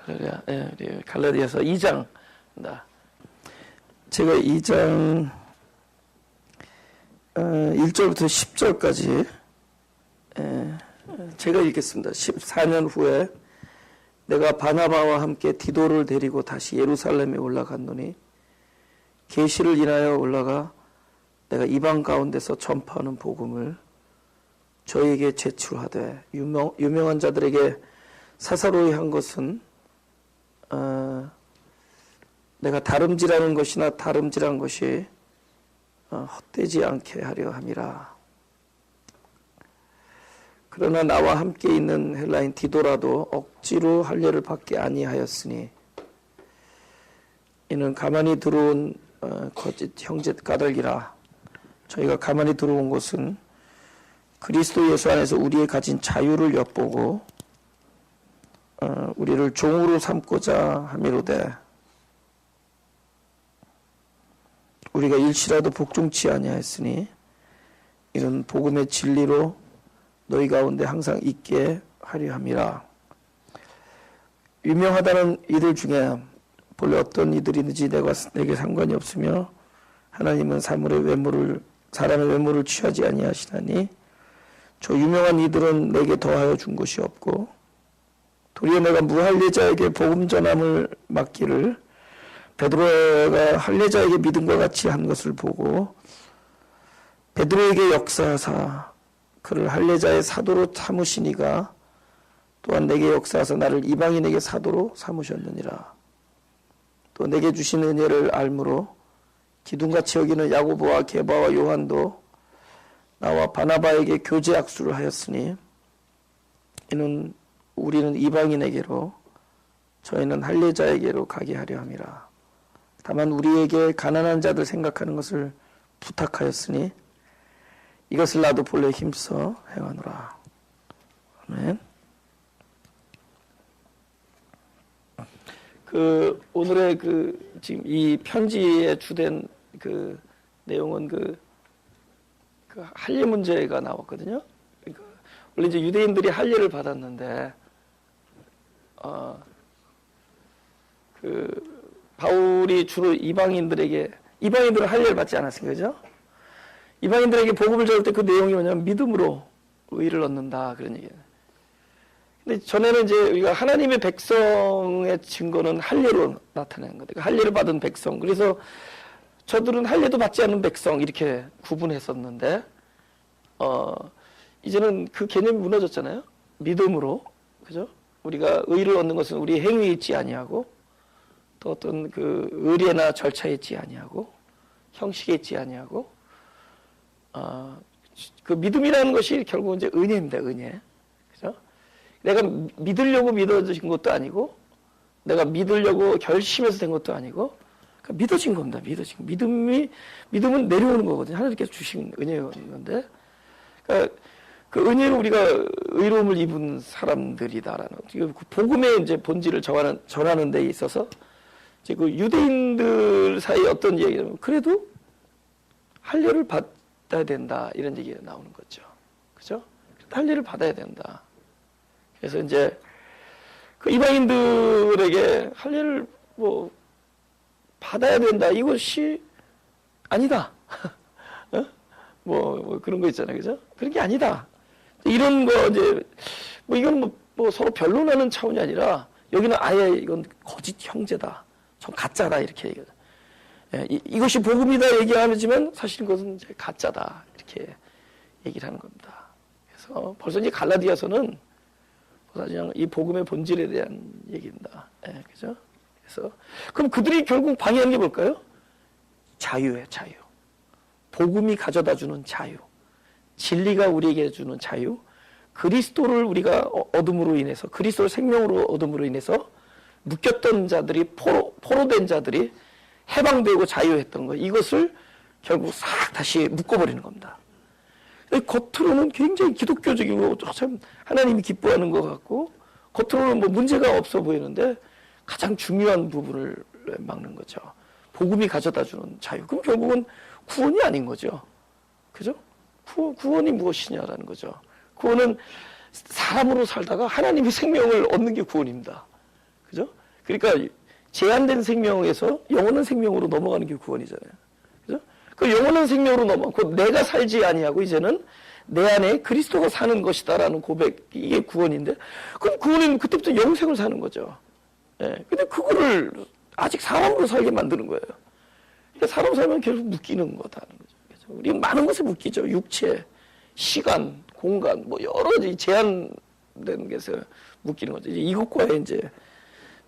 할렐루야. 예, 우리 갈라디아서 2장입니다. 제가 2장 1절부터 10절까지 제가 읽겠습니다. 14년 후에 내가 바나바와 함께 디도를 데리고 다시 예루살렘에 올라갔노니 계시를 인하여 올라가 내가 이방 가운데서 전파하는 복음을 저에게 제출하되 유명한 자들에게 사사로이 한 것은 내가 다름질하는 것이나 다름질한 것이 헛되지 않게 하려 함이라. 그러나 나와 함께 있는 헬라인 디도라도 억지로 할례를 받게 아니하였으니 이는 가만히 들어온 거짓 형제 까닭이라. 저희가 가만히 들어온 것은 그리스도 예수 안에서 우리의 가진 자유를 엿보고 우리를 종으로 삼고자 함이로되 우리가 일시라도 복종치 아니하였으니 이는 복음의 진리로 너희 가운데 항상 있게 하려 함이라. 유명하다는 이들 중에 본래 어떤 이들이든지 내게 상관이 없으며 하나님은 사람의 외모를 취하지 아니하시나니 저 유명한 이들은 내게 더하여 준 것이 없고 도리어 내가 무할례자에게 복음 전함을 맡기를 베드로가 할례자에게 믿음과 같이 한 것을 보고 베드로에게 역사하사 그를 할례자의 사도로 삼으시니가 또한 내게 역사하사 나를 이방인에게 사도로 삼으셨느니라. 또 내게 주신 은혜를 알므로 기둥같이 여기는 야고보와 게바와 요한도 나와 바나바에게 교제 악수를 하였으니 이는 우리는 이방인에게로 저희는 할례자에게로 가게 하려 함이라. 다만 우리에게 가난한 자들 생각하는 것을 부탁하였으니 이것을 나도 본래 힘써 행하노라. 아멘. 오늘의 지금 이 편지에 주된 내용은 할례 문제가 나왔거든요. 그러니까 원래 이제 유대인들이 할례를 받았는데 바울이 주로 이방인들은 할례를 받지 않았으니까, 그죠? 이방인들에게 복음을 전할 때 그 내용이 뭐냐면 믿음으로 의를 얻는다, 그런 얘기예요. 근데 전에는 이제 우리가 하나님의 백성의 증거는 할례로 나타내는 거예요. 할례를 받은 백성. 그래서 저들은 할례도 받지 않은 백성 이렇게 구분했었는데 이제는 그 개념이 무너졌잖아요. 믿음으로, 그죠? 우리가 의를 얻는 것은 우리 행위에 있지 아니하고 또 어떤 의례나 절차에 있지 아니하고 형식에 있지 아니하고 그 믿음이라는 것이 결국은 이제 은혜입니다. 은혜, 그죠? 내가 믿으려고 믿어진 것도 아니고 내가 믿으려고 결심해서 된 것도 아니고 믿어진 겁니다. 믿음은 내려오는 거거든요. 하나님께서 주신 은혜였는데, 그 은혜로 우리가 의로움을 입은 사람들이다라는 그 복음의 이제 본질을 전하는 데 있어서 이제 그 유대인들 사이 어떤 얘기냐면 그래도 할례를 받아야 된다 이런 얘기가 나오는 거죠. 그죠? 할례를 받아야 된다. 그래서 이제 그 이방인들에게 할례를 받아야 된다. 이것이 아니다. 그런 거 있잖아요. 그죠? 그런 게 아니다. 이런 거 이제, 이건 서로 변론하는 차원이 아니라, 여기는 아예 이건 거짓 형제다. 전 가짜다. 이렇게 얘기하죠. 예, 이것이 복음이다 얘기하지만 사실 그것은 이제 가짜다. 이렇게 얘기를 하는 겁니다. 그래서 벌써 이제 갈라디아서는 그냥 이 복음의 본질에 대한 얘기입니다. 예, 그죠? 그래서 그럼 그들이 결국 방해하는 게 뭘까요? 자유예요, 자유. 복음이 가져다 주는 자유. 진리가 우리에게 주는 자유. 그리스도를 우리가 얻음으로 인해서, 그리스도를 생명으로 얻음으로 인해서 묶였던 자들이 포로된 자들이 해방되고 자유했던 거. 이것을 결국 싹 다시 묶어버리는 겁니다. 겉으로는 굉장히 기독교적이고 참 하나님이 기뻐하는 것 같고 겉으로는 문제가 없어 보이는데 가장 중요한 부분을 막는 거죠. 복음이 가져다 주는 자유. 그럼 결국은 구원이 아닌 거죠. 그죠? 구원이 무엇이냐라는 거죠. 구원은 사람으로 살다가 하나님의 생명을 얻는 게 구원입니다. 그죠? 그러니까 제한된 생명에서 영원한 생명으로 넘어가는 게 구원이잖아요. 그죠? 그 영원한 생명으로 넘어가고 내가 살지 아니하고 이제는 내 안에 그리스도가 사는 것이다라는 고백, 이게 구원인데, 그럼 구원은 그때부터 영생을 사는 거죠. 예. 근데 그거를 아직 사람으로 살게 만드는 거예요. 그러니까 사람 살면 계속 묶이는 거다는 거죠. 그죠? 우리 많은 것에 묶이죠. 육체, 시간, 공간, 뭐 여러 가지 제한된 것에 묶이는 거죠. 이제 이것과의 이제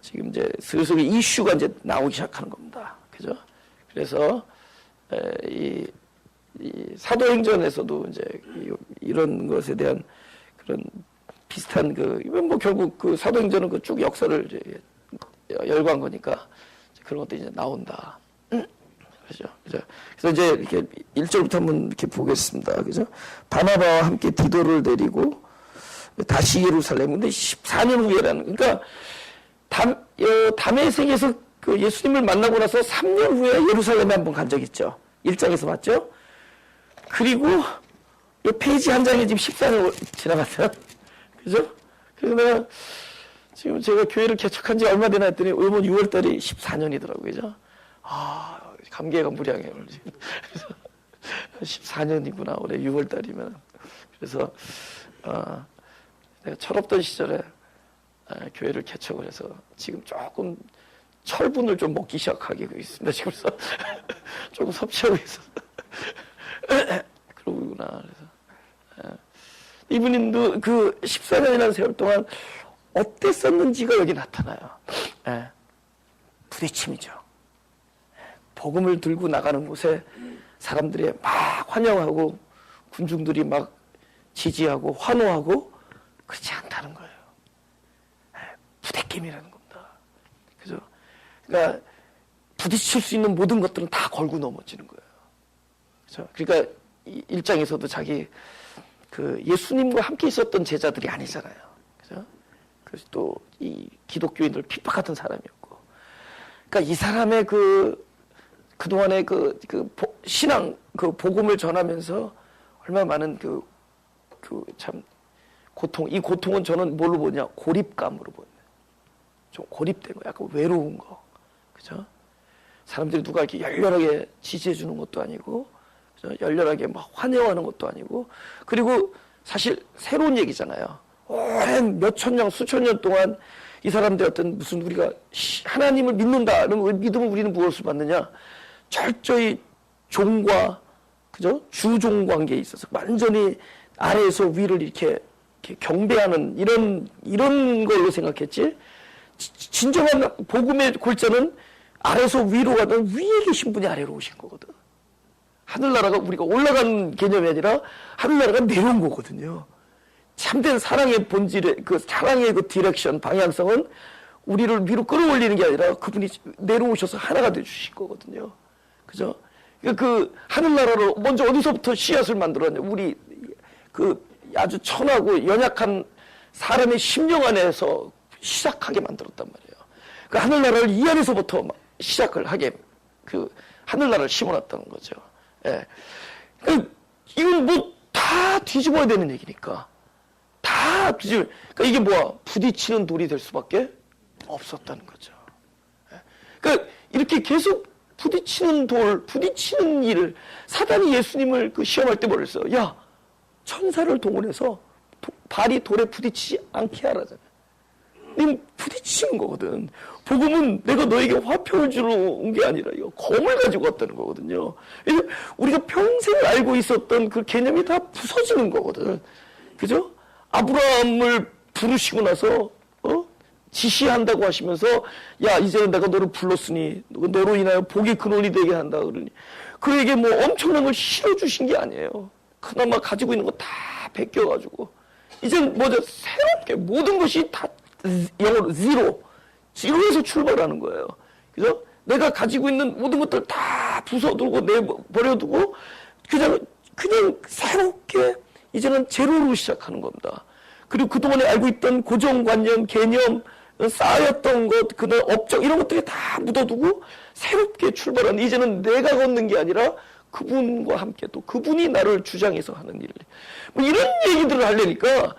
지금 이제 슬슬 이슈가 이제 나오기 시작하는 겁니다. 그죠? 그래서 이 사도행전에서도 이제 이런 것에 대한 그런 비슷한 뭐 결국 그 사도행전은 그 쭉 역사를 이제 열거한 거니까 그런 것도 이제 나온다. 그죠? 그래서 이제 이렇게 1절부터 한번 이렇게 보겠습니다. 그죠? 바나바와 함께 디도를 데리고 다시 예루살렘. 근데 14년 후에라는, 그러니까 다메섹에서 그 예수님을 만나고 나서 3년 후에 예루살렘에 한번 간 적 있죠. 1장에서 봤죠? 그리고 이 페이지 한 장에 지금 14년 지나갔어요. 그죠? 그래서 내가 지금 제가 교회를 개척한 지 얼마 되나 했더니 이번 6월달이 14년이더라고요. 그죠? 아, 감개가 무량해요. 그래서 14년이구나. 올해 6월달이면. 그래서 내가 철없던 시절에 교회를 개척을 해서 지금 조금 철분을 좀 먹기 시작하게 있습니다. 지금 그래서 조금 섭취하고 있어서 그러구나. 그래서 이분님도 그 14년이라는 세월 동안 어땠었는지가 여기 나타나요. 부딪힘이죠. 복음을 들고 나가는 곳에 사람들이 막 환영하고 군중들이 막 지지하고 환호하고 그렇지 않다는 거예요. 부대낌이라는 겁니다. 그죠? 그러니까 부딪힐 수 있는 모든 것들은 다 걸고 넘어지는 거예요. 그죠? 그러니까 1장에서도 자기 그 예수님과 함께 있었던 제자들이 아니잖아요. 그죠? 그래서 또 이 기독교인들 핍박하던 사람이었고. 그러니까 이 사람의 그동안의 신앙, 복음을 전하면서 얼마나 많은 참 고통, 이 고통은 저는 뭘로 보냐? 고립감으로 보냐. 좀 고립된 거, 약간 외로운 거. 그죠? 사람들이 누가 이렇게 열렬하게 지지해주는 것도 아니고, 그죠? 열렬하게 막 환영하는 것도 아니고, 그리고 사실 새로운 얘기잖아요. 오랜 몇천 년, 수천 년 동안 이 사람들 어떤 무슨 우리가 하나님을 믿는다. 그러면 믿음을 우리는 무엇을 받느냐? 철저히 종과, 그죠? 주종 관계에 있어서 완전히 아래에서 위를 이렇게 경배하는 이런 걸로 생각했지. 진정한 복음의 골자는 아래에서 위로 가던 위에 계신 분이 아래로 오신 거거든. 하늘나라가 우리가 올라가는 개념이 아니라 하늘나라가 내려온 거거든요. 참된 사랑의 본질의 사랑의 디렉션, 방향성은 우리를 위로 끌어올리는 게 아니라 그분이 내려오셔서 하나가 되주신 거거든요. 그죠? 그 하늘나라로 먼저 어디서부터 씨앗을 만들었냐? 우리 아주 천하고 연약한 사람의 심령 안에서 시작하게 만들었단 말이에요. 그 하늘나라를 이 안에서부터 시작을 하게 하늘나라를 심어놨다는 거죠. 예. 이건 뭐 다 뒤집어야 되는 얘기니까. 다 뒤집어. 그러니까 이게 뭐야? 부딪히는 돌이 될 수밖에 없었다는 거죠. 예. 그러니까 이렇게 계속 부딪히는 돌, 부딪히는 일을 사단이 예수님을 시험할 때 뭐랬어요? 야, 천사를 동원해서 발이 돌에 부딪히지 않게 하라잖아요. 님 부딪히는 거거든. 복음은 내가 너에게 화평을 주러 온 게 아니라 이거 검을 가지고 왔다는 거거든요. 우리가 평생 알고 있었던 그 개념이 다 부서지는 거거든. 그죠? 아브라함을 부르시고 나서 지시한다고 하시면서 야 이제는 내가 너를 불렀으니 너로 인하여 복이 근원이 되게 한다 그러니 그에게 뭐 엄청난 걸 실어주신 게 아니에요. 그나마 가지고 있는 거 다 베껴가지고 이젠 뭐죠? 새롭게 모든 것이 다 영어로 제로에서 출발하는 거예요. 그죠? 내가 가지고 있는 모든 것들 다 부숴두고 내버려두고 그냥 새롭게 이제는 제로로 시작하는 겁니다. 그리고 그동안에 알고 있던 고정관념, 개념, 쌓였던 것, 그다음 업적 이런 것들이 다 묻어두고 새롭게 출발하는 이제는 내가 걷는 게 아니라 그분과 함께 또 그분이 나를 주장해서 하는 일. 뭐 이런 얘기들을 하려니까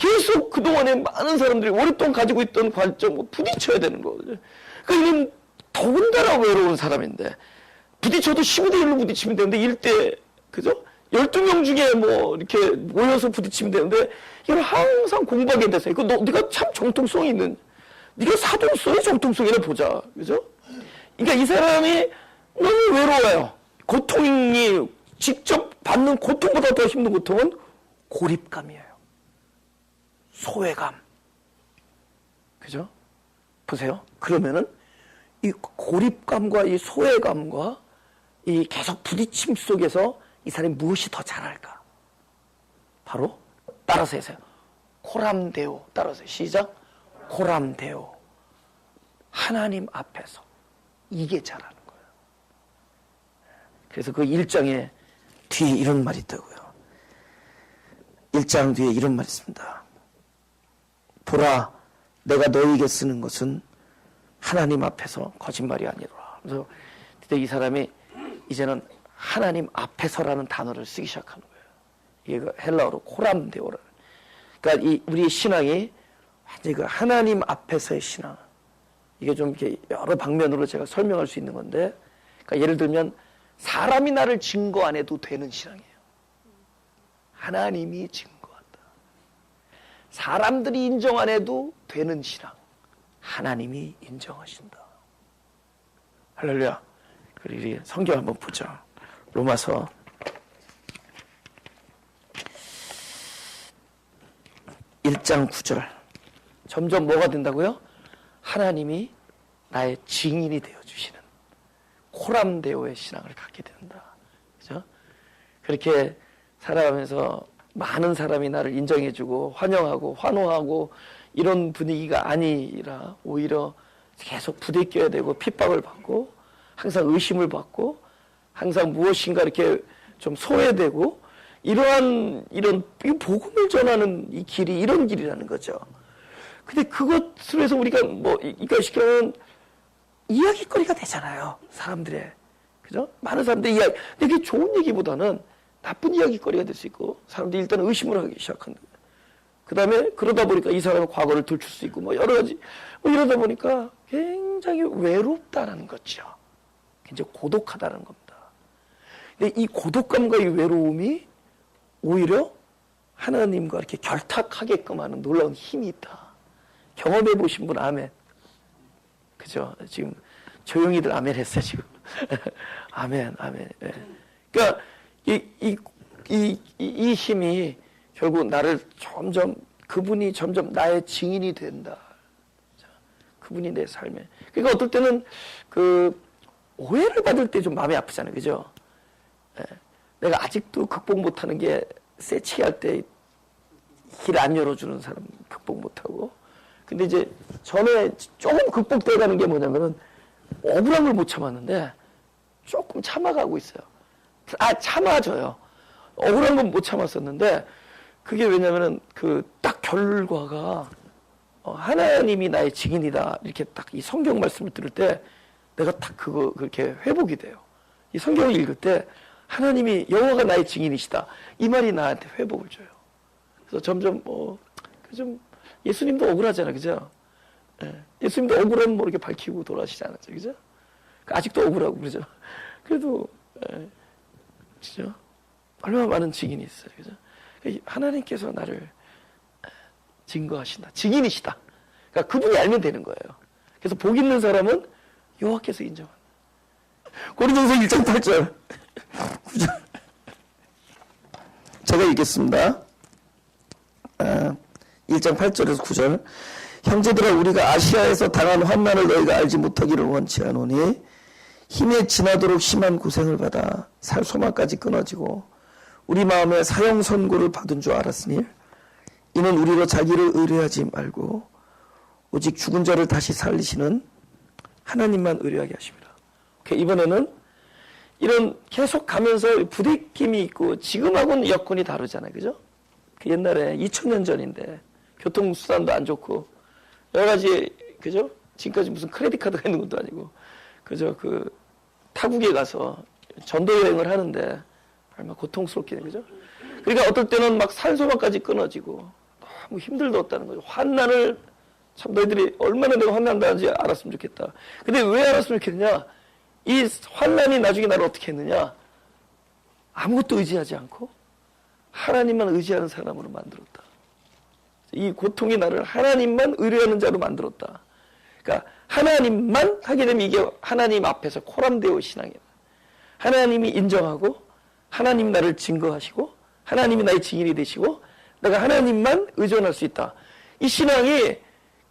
계속 그동안에 많은 사람들이 오랫동안 가지고 있던 관점과 부딪혀야 되는 거거든요. 그러니까 이는 더군다나 외로운 사람인데, 부딪혀도 15대 1로 부딪히면 되는데, 1대, 그죠? 12명 중에 뭐, 이렇게 모여서 부딪히면 되는데, 이걸 항상 공부하게 돼서, 이거 네가 참 정통성이 있는, 네가 사동성의 정통성이나 보자. 그죠? 그러니까 이 사람이 너무 외로워요. 고통이, 직접 받는 고통보다 더 힘든 고통은 고립감이에요. 소외감. 그죠? 보세요. 그러면은 이 고립감과 이 소외감과 이 계속 부딪힘 속에서 이 사람이 무엇이 더 잘할까? 바로 따라서 해서요. 코람데오. 따라서 시작. 코람데오. 하나님 앞에서 이게 잘하는 거예요. 그래서 그 1장에 뒤에 이런 말이 있다고요. 1장 뒤에 이런 말이 있습니다. 보라, 내가 너희에게 쓰는 것은 하나님 앞에서 거짓말이 아니라. 그래서 이 사람이 이제는 하나님 앞에서라는 단어를 쓰기 시작하는 거예요. 이게 헬라어로 코람데오라. 그러니까 우리의 신앙이 완전히 그 하나님 앞에서의 신앙. 이게 좀 이렇게 여러 방면으로 제가 설명할 수 있는 건데, 그러니까 예를 들면 사람이 나를 증거 안 해도 되는 신앙이에요. 하나님이 증거한다. 사람들이 인정 안 해도 되는 신앙. 하나님이 인정하신다. 할렐루야. 우리 성경 한번 보자. 로마서 1장 9절. 점점 뭐가 된다고요? 하나님이 나의 증인이 되어주시는 코람데오의 신앙을 갖게 된다. 그죠? 그렇게 살아가면서 많은 사람이 나를 인정해주고 환영하고 환호하고 이런 분위기가 아니라 오히려 계속 부대껴야 되고 핍박을 받고 항상 의심을 받고 항상 무엇인가 이렇게 좀 소외되고 이런 복음을 전하는 이 길이 이런 길이라는 거죠. 근데 그것으로 해서 우리가 뭐 이거 시켜면 이야기거리가 되잖아요. 사람들의. 그죠? 많은 사람들이 이야기. 근데 그게 좋은 얘기보다는 나쁜 이야기거리가 될 수 있고 사람들이 일단 의심을 하기 시작한다. 그 다음에 그러다 보니까 이 사람의 과거를 들출 수 있고 뭐 여러 가지 뭐 이러다 보니까 굉장히 외롭다는 거죠. 굉장히 고독하다는 겁니다. 근데 이 고독감과 이 외로움이 오히려 하나님과 이렇게 결탁하게끔 하는 놀라운 힘이 있다. 경험해 보신 분 아멘. 그죠? 지금 조용히들 아멘 했어요, 지금. 아멘, 아멘. 네. 그러니까 이 힘이 결국 나를 그분이 점점 나의 증인이 된다. 그분이 내 삶에. 그러니까 어떨 때는 오해를 받을 때 좀 마음이 아프잖아요. 그죠? 네. 내가 아직도 극복 못하는 게 세치할 때 길 안 열어주는 사람 극복 못하고. 근데 이제 전에 조금 극복돼가는 게 뭐냐면은 억울한 걸 못 참았는데 조금 참아가고 있어요. 참아져요. 억울한 건 못 참았었는데 그게 왜냐면은 딱 결과가 하나님이 나의 증인이다 이렇게 딱 이 성경 말씀을 들을 때 내가 딱 그렇게 회복이 돼요. 이 성경을 읽을 때 하나님이 여호와가 나의 증인이시다 이 말이 나한테 회복을 줘요. 그래서 점점 좀 예수님도 억울하잖아, 그죠? 예. 예수님도 억울하면 뭐 이렇게 밝히고 돌아가시지 않았죠, 그죠? 아직도 억울하고 그러죠. 그래도 그죠? 얼마나 많은 증인이 있어요, 그죠? 하나님께서 나를 증거하신다, 증인이시다. 그러니까 그분이 알면 되는 거예요. 그래서 복 있는 사람은 여호와께서 인정한다. 고린도서 1장 8절, 9절. 제가 읽겠습니다. 1장 8절에서 9절. 형제들아, 우리가 아시아에서 당한 환난을 너희가 알지 못하기를 원치 않으니 힘에 지나도록 심한 고생을 받아 살 소망까지 끊어지고 우리 마음에 사형 선고를 받은 줄 알았으니 이는 우리로 자기를 의뢰하지 말고 오직 죽은 자를 다시 살리시는 하나님만 의뢰하게 하십니다. 이번에는 이런 계속 가면서 부딪힘이 있고 지금하고는 여건이 다르잖아요, 그죠? 옛날에 2000년 전인데 교통수단도 안 좋고 여러 가지, 그죠? 지금까지 무슨 크레딧 카드가 있는 것도 아니고, 그죠? 타국에 가서 전도 여행을 하는데 얼마나 고통스럽게, 그죠? 그러니까 어떨 때는 막 산소망까지 끊어지고 참 힘들었다는 거죠. 환난을 참 너희들이 얼마나 내가 환난다는지 알았으면 좋겠다. 근데 왜 알았으면 좋겠느냐? 이 환난이 나중에 나를 어떻게 했느냐? 아무것도 의지하지 않고 하나님만 의지하는 사람으로 만들었다. 이 고통이 나를 하나님만 의뢰하는 자로 만들었다. 그러니까 하나님만 하게 되면 이게 하나님 앞에서 코람데오 신앙이에요. 하나님이 인정하고 하나님이 나를 증거하시고 하나님이 나의 증인이 되시고 내가 하나님만 의존할 수 있다. 이 신앙이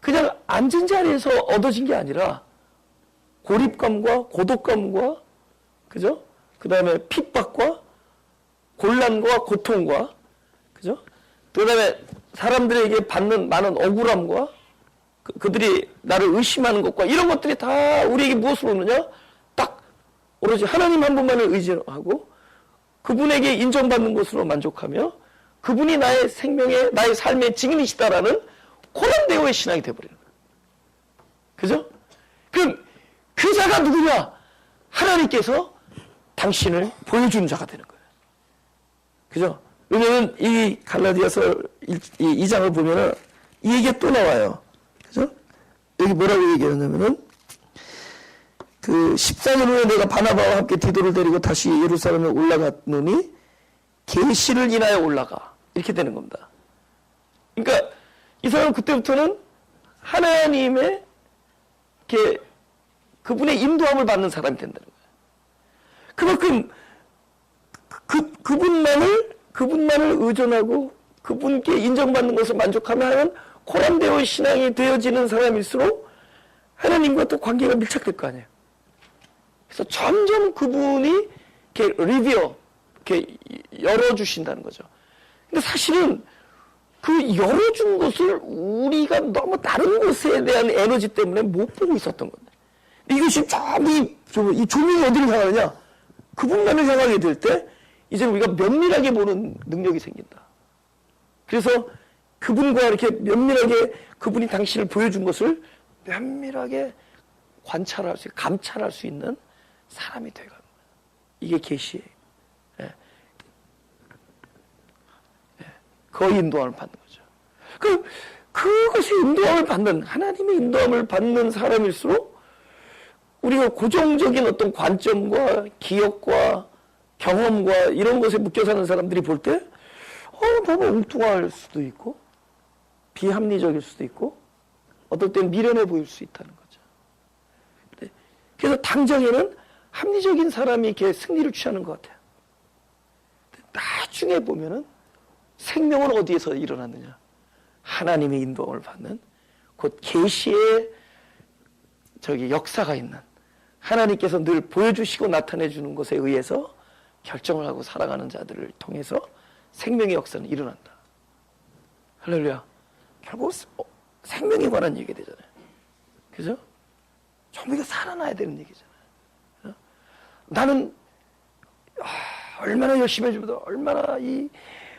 그냥 앉은 자리에서 얻어진 게 아니라 고립감과 고독감과 그죠? 그 다음에 핍박과 곤란과 고통과 그죠? 그 다음에 사람들에게 받는 많은 억울함과 그들이 나를 의심하는 것과 이런 것들이 다 우리에게 무엇을 오느냐? 딱 오로지 하나님 한 분만을 의지하고 그분에게 인정받는 것으로 만족하며 그분이 나의 생명의 나의 삶의 증인이시다라는 코람데오의 신앙이 되어버리는 거예요. 그죠? 그럼 그 자가 누구냐? 하나님께서 당신을 보여주는 자가 되는 거예요. 그죠? 왜냐면 이 갈라디아서 2장을 보면은 이 얘기가 또 나와요. 그죠? 여기 뭐라고 얘기하냐면은 그 14년 후에 내가 바나바와 함께 디도를 데리고 다시 예루살렘에 올라갔노니 계시를 인하여 올라가. 이렇게 되는 겁니다. 그러니까 이 사람은 그때부터는 하나님의 그분의 인도함을 받는 사람이 된다는 거예요. 그만큼 그분만을 의존하고 그분께 인정받는 것을 만족하며 하는 코람데오의 신앙이 되어지는 사람일수록 하나님과 또 관계가 밀착될 거 아니에요. 그래서 점점 그분이 이렇게 리비어, 이렇게 열어주신다는 거죠. 근데 사실은 그 열어준 것을 우리가 너무 다른 것에 대한 에너지 때문에 못 보고 있었던 건데. 이것이 전부 이 조명이 어디를 향하느냐? 그분만을 향하게 될 때 이제 우리가 면밀하게 보는 능력이 생긴다. 그래서 그분과 이렇게 면밀하게 그분이 당신을 보여준 것을 면밀하게 관찰할 수, 감찰할 수 있는 사람이 되는 거예요. 이게 계시예요. 예. 예. 그 인도함을 받는 거죠. 그것이 인도함을 받는, 하나님의 인도함을 받는 사람일수록 우리가 고정적인 어떤 관점과 기억과 경험과 이런 것에 묶여 사는 사람들이 볼 때, 너무 엉뚱할 수도 있고, 비합리적일 수도 있고, 어떨 땐 미련해 보일 수 있다는 거죠. 그래서 당장에는 합리적인 사람이 이렇게 승리를 취하는 것 같아요. 나중에 보면은 생명은 어디에서 일어났느냐? 하나님의 인도함을 받는 곧 계시의 역사가 있는 하나님께서 늘 보여주시고 나타내주는 것에 의해서 결정을 하고 살아가는 자들을 통해서 생명의 역사는 일어난다. 할렐루야. 결국 생명에 관한 얘기가 되잖아요. 그죠? 전부 다 살아나야 되는 얘기잖아요. 나는 얼마나 열심히 해주면 얼마나 이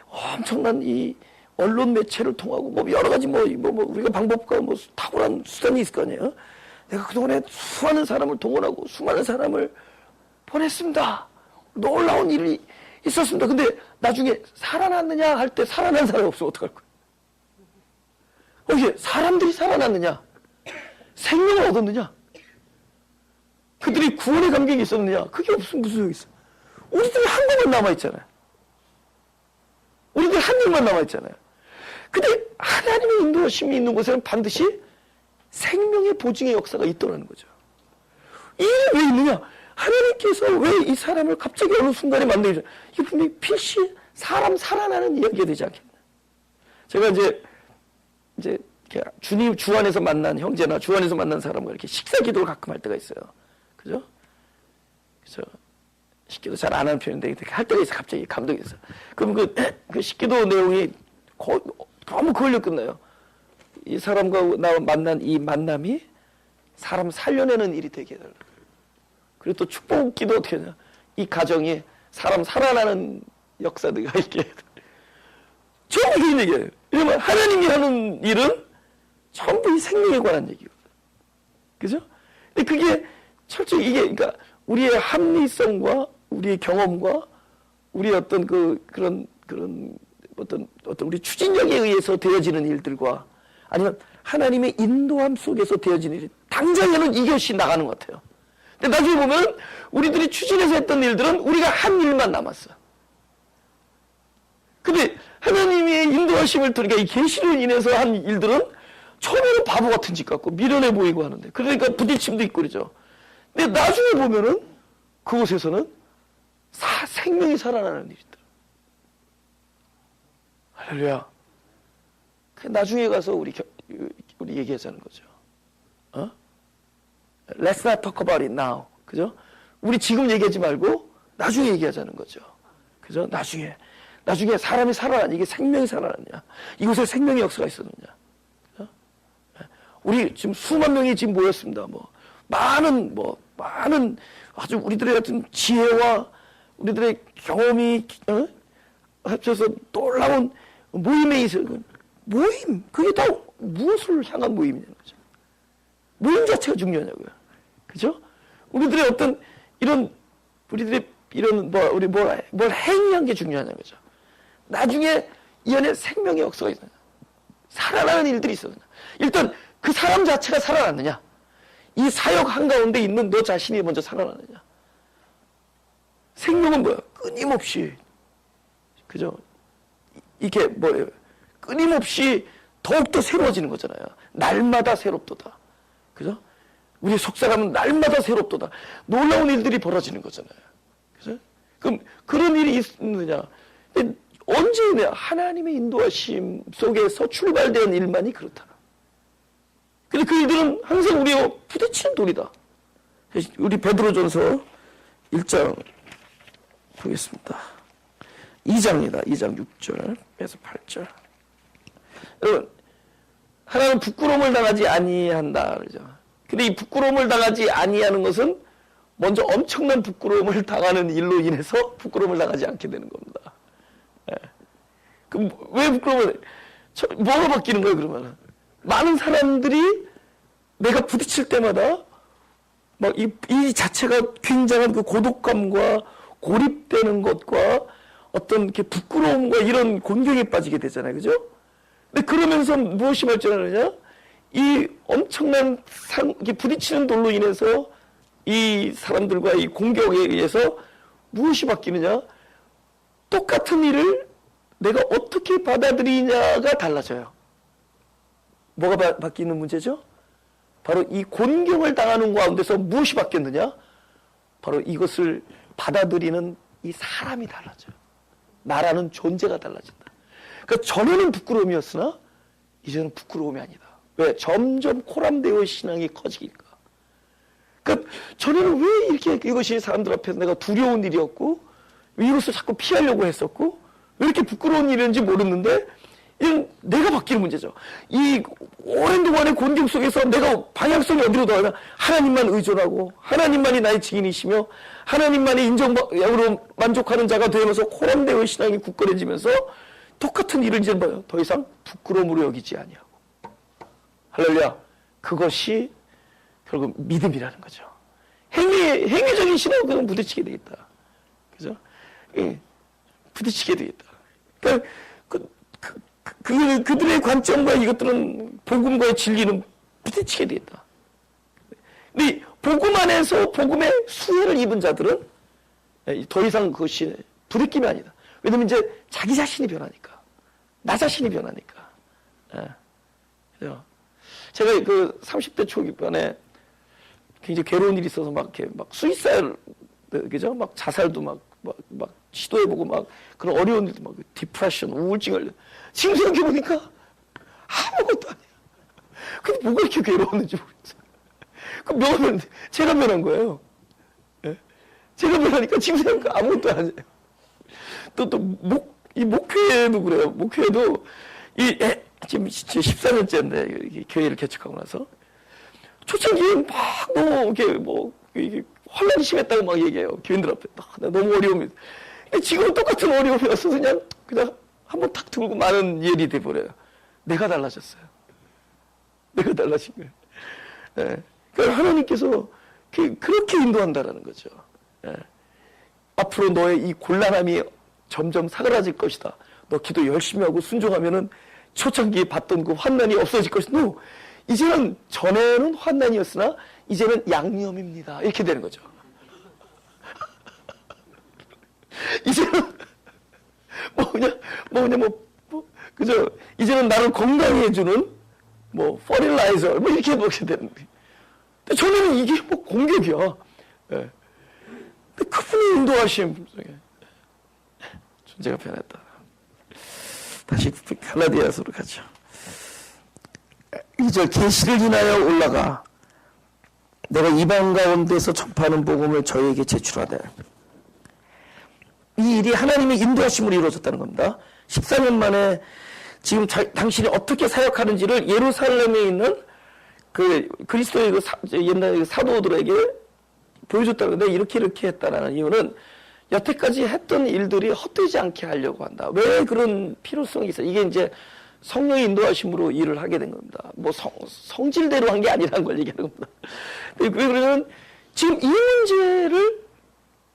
엄청난 이 언론 매체를 통하고 뭐 여러 가지 뭐 우리가 방법과 뭐 탁월한 수단이 있을 거 아니에요. 내가 그동안에 수많은 사람을 동원하고 수많은 사람을 보냈습니다. 놀라운 일이 있었습니다. 근데 나중에 살아났느냐 할 때 살아난 사람이 없으면 어떡할 거야? 이게 사람들이 살아났느냐? 생명을 얻었느냐? 그들이 구원의 감격이 있었느냐? 그게 없으면 무슨 소용이 있어? 우리들이 한 것만 남아있잖아요. 우리들 한 일만 남아있잖아요. 근데 하나님의 인도하심이 있는 곳에는 반드시 생명의 보증의 역사가 있더라는 거죠. 이게 왜 있느냐? 하나님께서 왜 이 사람을 갑자기 어느 순간에 만들죠? 이게 분명히 필시 사람 살아나는 이야기가 되지 않겠나? 제가 이제 주님 주 안에서 만난 형제나 주 안에서 만난 사람과 이렇게 식사 기도를 가끔 할 때가 있어요. 그죠? 그래서 식기도 잘 안 하는 편인데 이렇게 할 때가 있어. 갑자기 감동이 있어. 그럼 그 식기도 내용이 너무 그걸로 끝나요. 이 사람과 나 만난 이 만남이 사람 살려내는 일이 되게 해달라. 그리고 또 축복 기도 어떻게 하냐. 이 가정이 사람 살아나는 역사들이 있게. 전부 그런 얘기예요. 왜냐면 하나님이 하는 일은 전부 이 생명에 관한 얘기거든요. 그죠? 근데 그게 철저히 이게, 그러니까 우리의 합리성과 우리의 경험과 우리의 어떤 그런 어떤 우리 추진력에 의해서 되어지는 일들과 아니면 하나님의 인도함 속에서 되어지는 일, 당장에는 이것이 나가는 것 같아요. 근데 나중에 보면 우리들이 추진해서 했던 일들은 우리가 한 일만 남았어. 근데 하나님의 인도하심을 통해 이 계시를 인해서 한 일들은 처음에는 바보 같은 짓 같고 미련해 보이고 하는데, 그러니까 부딪힘도 있고 그러죠. 근데 나중에 보면은 그곳에서는 생명이 살아나는 일이 있더라. 할렐루야. 나중에 가서 우리 얘기하자는 거죠. Let's not talk about it now. 그죠? 우리 지금 얘기하지 말고 나중에 얘기하자는 거죠. 그죠? 나중에 사람이 살아나냐, 이게 생명이 살아나냐, 이곳에 생명의 역사가 있었느냐. 우리 지금 수만 명이 지금 모였습니다. 많은 아주 우리들의 같은 지혜와 우리들의 경험이 합쳐서 놀라운 모임에 있어요. 모임, 그게 다 무엇을 향한 모임이냐는 거죠. 모임 자체가 중요하냐고요. 그죠? 우리들의 어떤 우리들의 뭘 행위한 게 중요하냐는 거죠. 나중에 이 안에 생명의 역사가 있느냐, 살아나는 일들이 있었느냐. 일단 그 사람 자체가 살아났느냐, 이 사역 한가운데 있는 너 자신이 먼저 살아나느냐. 생명은 뭐야? 끊임없이, 그죠? 이게 뭐예요? 끊임없이 더욱더 새로워지는 거잖아요. 날마다 새롭도다. 그죠? 우리 속사람은 날마다 새롭도다. 놀라운 일들이 벌어지는 거잖아요. 그죠? 그럼 그런 일이 있느냐? 언제 하나님의 인도하심 속에서 출발된 일만이 그렇다. 근데 그 일들은 항상 우리와 부딪히는 돌이다. 우리 베드로전서 1장 보겠습니다. 2장입니다. 2장 6절에서 8절. 여러분, 하나님은 부끄러움을 당하지 아니한다 그러죠. 근데 이 부끄러움을 당하지 아니하는 것은 먼저 엄청난 부끄러움을 당하는 일로 인해서 부끄러움을 당하지 않게 되는 겁니다. 예. 그럼 왜 부끄러움을, 뭐가 바뀌는 거예요, 그러면? 많은 사람들이 내가 부딪힐 때마다 막 이 자체가 굉장한 그 고독감과 고립되는 것과 어떤 이렇게 부끄러움과 이런 곤경에 빠지게 되잖아요. 그죠? 근데 그러면서 무엇이 발전하느냐? 이 엄청난 부딪히는 돌로 인해서 이 사람들과 이 공격에 의해서 무엇이 바뀌느냐? 똑같은 일을 내가 어떻게 받아들이냐가 달라져요. 뭐가 바뀌는 문제죠? 바로 이 곤경을 당하는 가운데서 무엇이 바뀌었느냐? 바로 이것을 받아들이는 이 사람이 달라져요. 나라는 존재가 달라진다. 그러니까 전에는 부끄러움이었으나 이제는 부끄러움이 아니다. 왜? 점점 코람되어 신앙이 커지니까. 그러니까 전에는 왜 이렇게 이것이 사람들 앞에서 내가 두려운 일이었고 이것을 자꾸 피하려고 했었고 왜 이렇게 부끄러운 일인지 모르는데 이건 내가 바뀌는 문제죠. 이 오랜 동안의 곤경 속에서 내가 방향성이 어디로 나가면 하나님만 의존하고 하나님만이 나의 증인이시며 하나님만이 인정으로 만족하는 자가 되면서 코람되어 신앙이 굳건해지면서 똑같은 일을 이제 뭐예요? 더 이상 부끄러움으로 여기지 아니하고. 할렐루야. 그것이 결국 믿음이라는 거죠. 행위적인 신앙은 부딪히게 되겠다. 그죠? 예, 부딪히게 되겠다. 그러니까 그들의 관점과 이것들은 복음과의 진리는 부딪히게 되겠다. 근데 복음 안에서 복음의 수혜를 입은 자들은 더 이상 그것이 부딪힘이 아니다. 왜냐면 이제 자기 자신이 변하니까. 나 자신이 변하니까. 그죠? 제가 그 30대 초기반에 굉장히 괴로운 일이 있어서 막 이렇게 막 수이사이드, 그죠? 막 자살도 막 시도해보고 막 그런 어려운 일도 막 디프레션, 우울증을 지금 생각해보니까 아무것도 아니야. 근데 뭐가 이렇게 괴로웠는지 모르겠어요. 그 명하면 제가 변한 거예요. 예? 제가 변하니까 지금 생각하니까 아무것도 아니에요. 이 목회도 그래요. 목회도 지금 14년째인데 교회를 개척하고 나서 초창기엔 막 너무 이게 혼란이 심했다고 막 얘기해요. 교인들 앞에. 너무 어려움이. 지금은 똑같은 어려움이 와서 그냥 한번 탁 들고 많은 일이 돼버려요. 내가 달라졌어요. 내가 달라진 거예요. 예. 그러니까 하나님께서 그렇게 인도한다라는 거죠. 예. 앞으로 너의 이 곤란함이 점점 사그라질 것이다. 너 기도 열심히 하고 순종하면은 초창기에 받던 그 환난이 없어질 것이다. 이제는 전에는 환난이었으나 이제는 양념입니다. 이렇게 되는 거죠. 이제는 그죠? 이제는 나를 건강히 해주는 퍼릴라이저 이렇게 먹게 되는 거예요. 근데 전에는 이게 공격이야. 예. 근데 그분의 인도하심 속에 존재가 변했다. 다시 갈라디아서로 가죠. 2절 계시를 인하여 올라가 내가 이방 가운데서 전파하는 복음을 저희에게 제출하되 이 일이 하나님의 인도하심으로 이루어졌다는 겁니다. 14년 만에 지금 당신이 어떻게 사역하는지를 예루살렘에 있는 그 그리스도의 옛날 사도들에게 보여줬다는 건데 이렇게 했다라는 이유는 여태까지 했던 일들이 헛되지 않게 하려고 한다. 왜 그런 필요성이 있어요? 이게 이제 성령의 인도하심으로 일을 하게 된 겁니다. 성질대로 한 게 아니라는 걸 얘기하는 겁니다. 왜 그러냐면 지금 이 문제를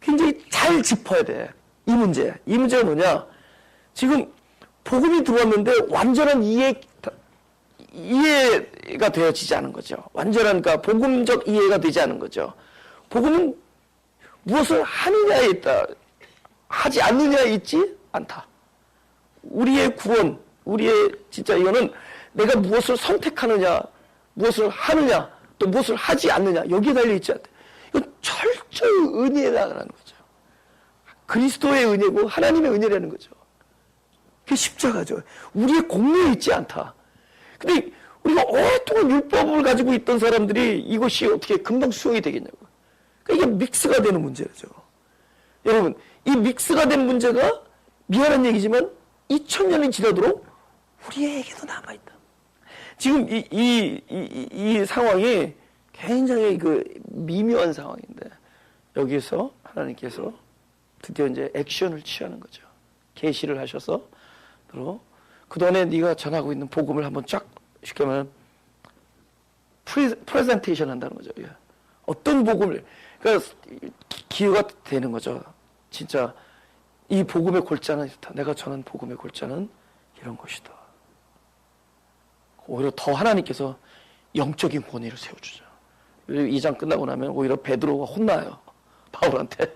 굉장히 잘 짚어야 돼. 이 문제가 뭐냐? 지금 복음이 들어왔는데 완전한 이해가 되어지지 않은 거죠. 완전한 복음적 이해가 되지 않은 거죠. 복음은 무엇을 하느냐에 있다. 하지 않느냐에 있지 않다. 우리의 구원, 우리의 진짜 이거는 내가 무엇을 선택하느냐, 무엇을 하느냐, 또 무엇을 하지 않느냐 여기에 달려있지 않다. 이건 철저히 은혜라는 거죠. 그리스도의 은혜고 하나님의 은혜라는 거죠. 그게 십자가죠. 우리의 공로에 있지 않다. 근데 우리가 오랫동안 율법을 가지고 있던 사람들이 이것이 어떻게 금방 수용이 되겠냐고. 그러니까 이게 믹스가 되는 문제죠. 여러분, 이 믹스가 된 문제가 미안한 얘기지만 2000년이 지나도록 우리에게도 남아있다. 지금 이 상황이 굉장히 미묘한 상황인데 여기서 하나님께서 드디어 이제 액션을 취하는 거죠. 계시를 하셔서 그동안에 네가 전하고 있는 복음을 한번 쫙 쉽게 말하면 프레젠테이션 한다는 거죠. 어떤 복음을 그러니까 기회가 되는 거죠. 진짜 이 복음의 골자는 이렇다. 내가 전한 복음의 골자는 이런 것이다. 오히려 더 하나님께서 영적인 권위를 세워주죠. 2장 끝나고 나면 오히려 베드로가 혼나요. 바울한테.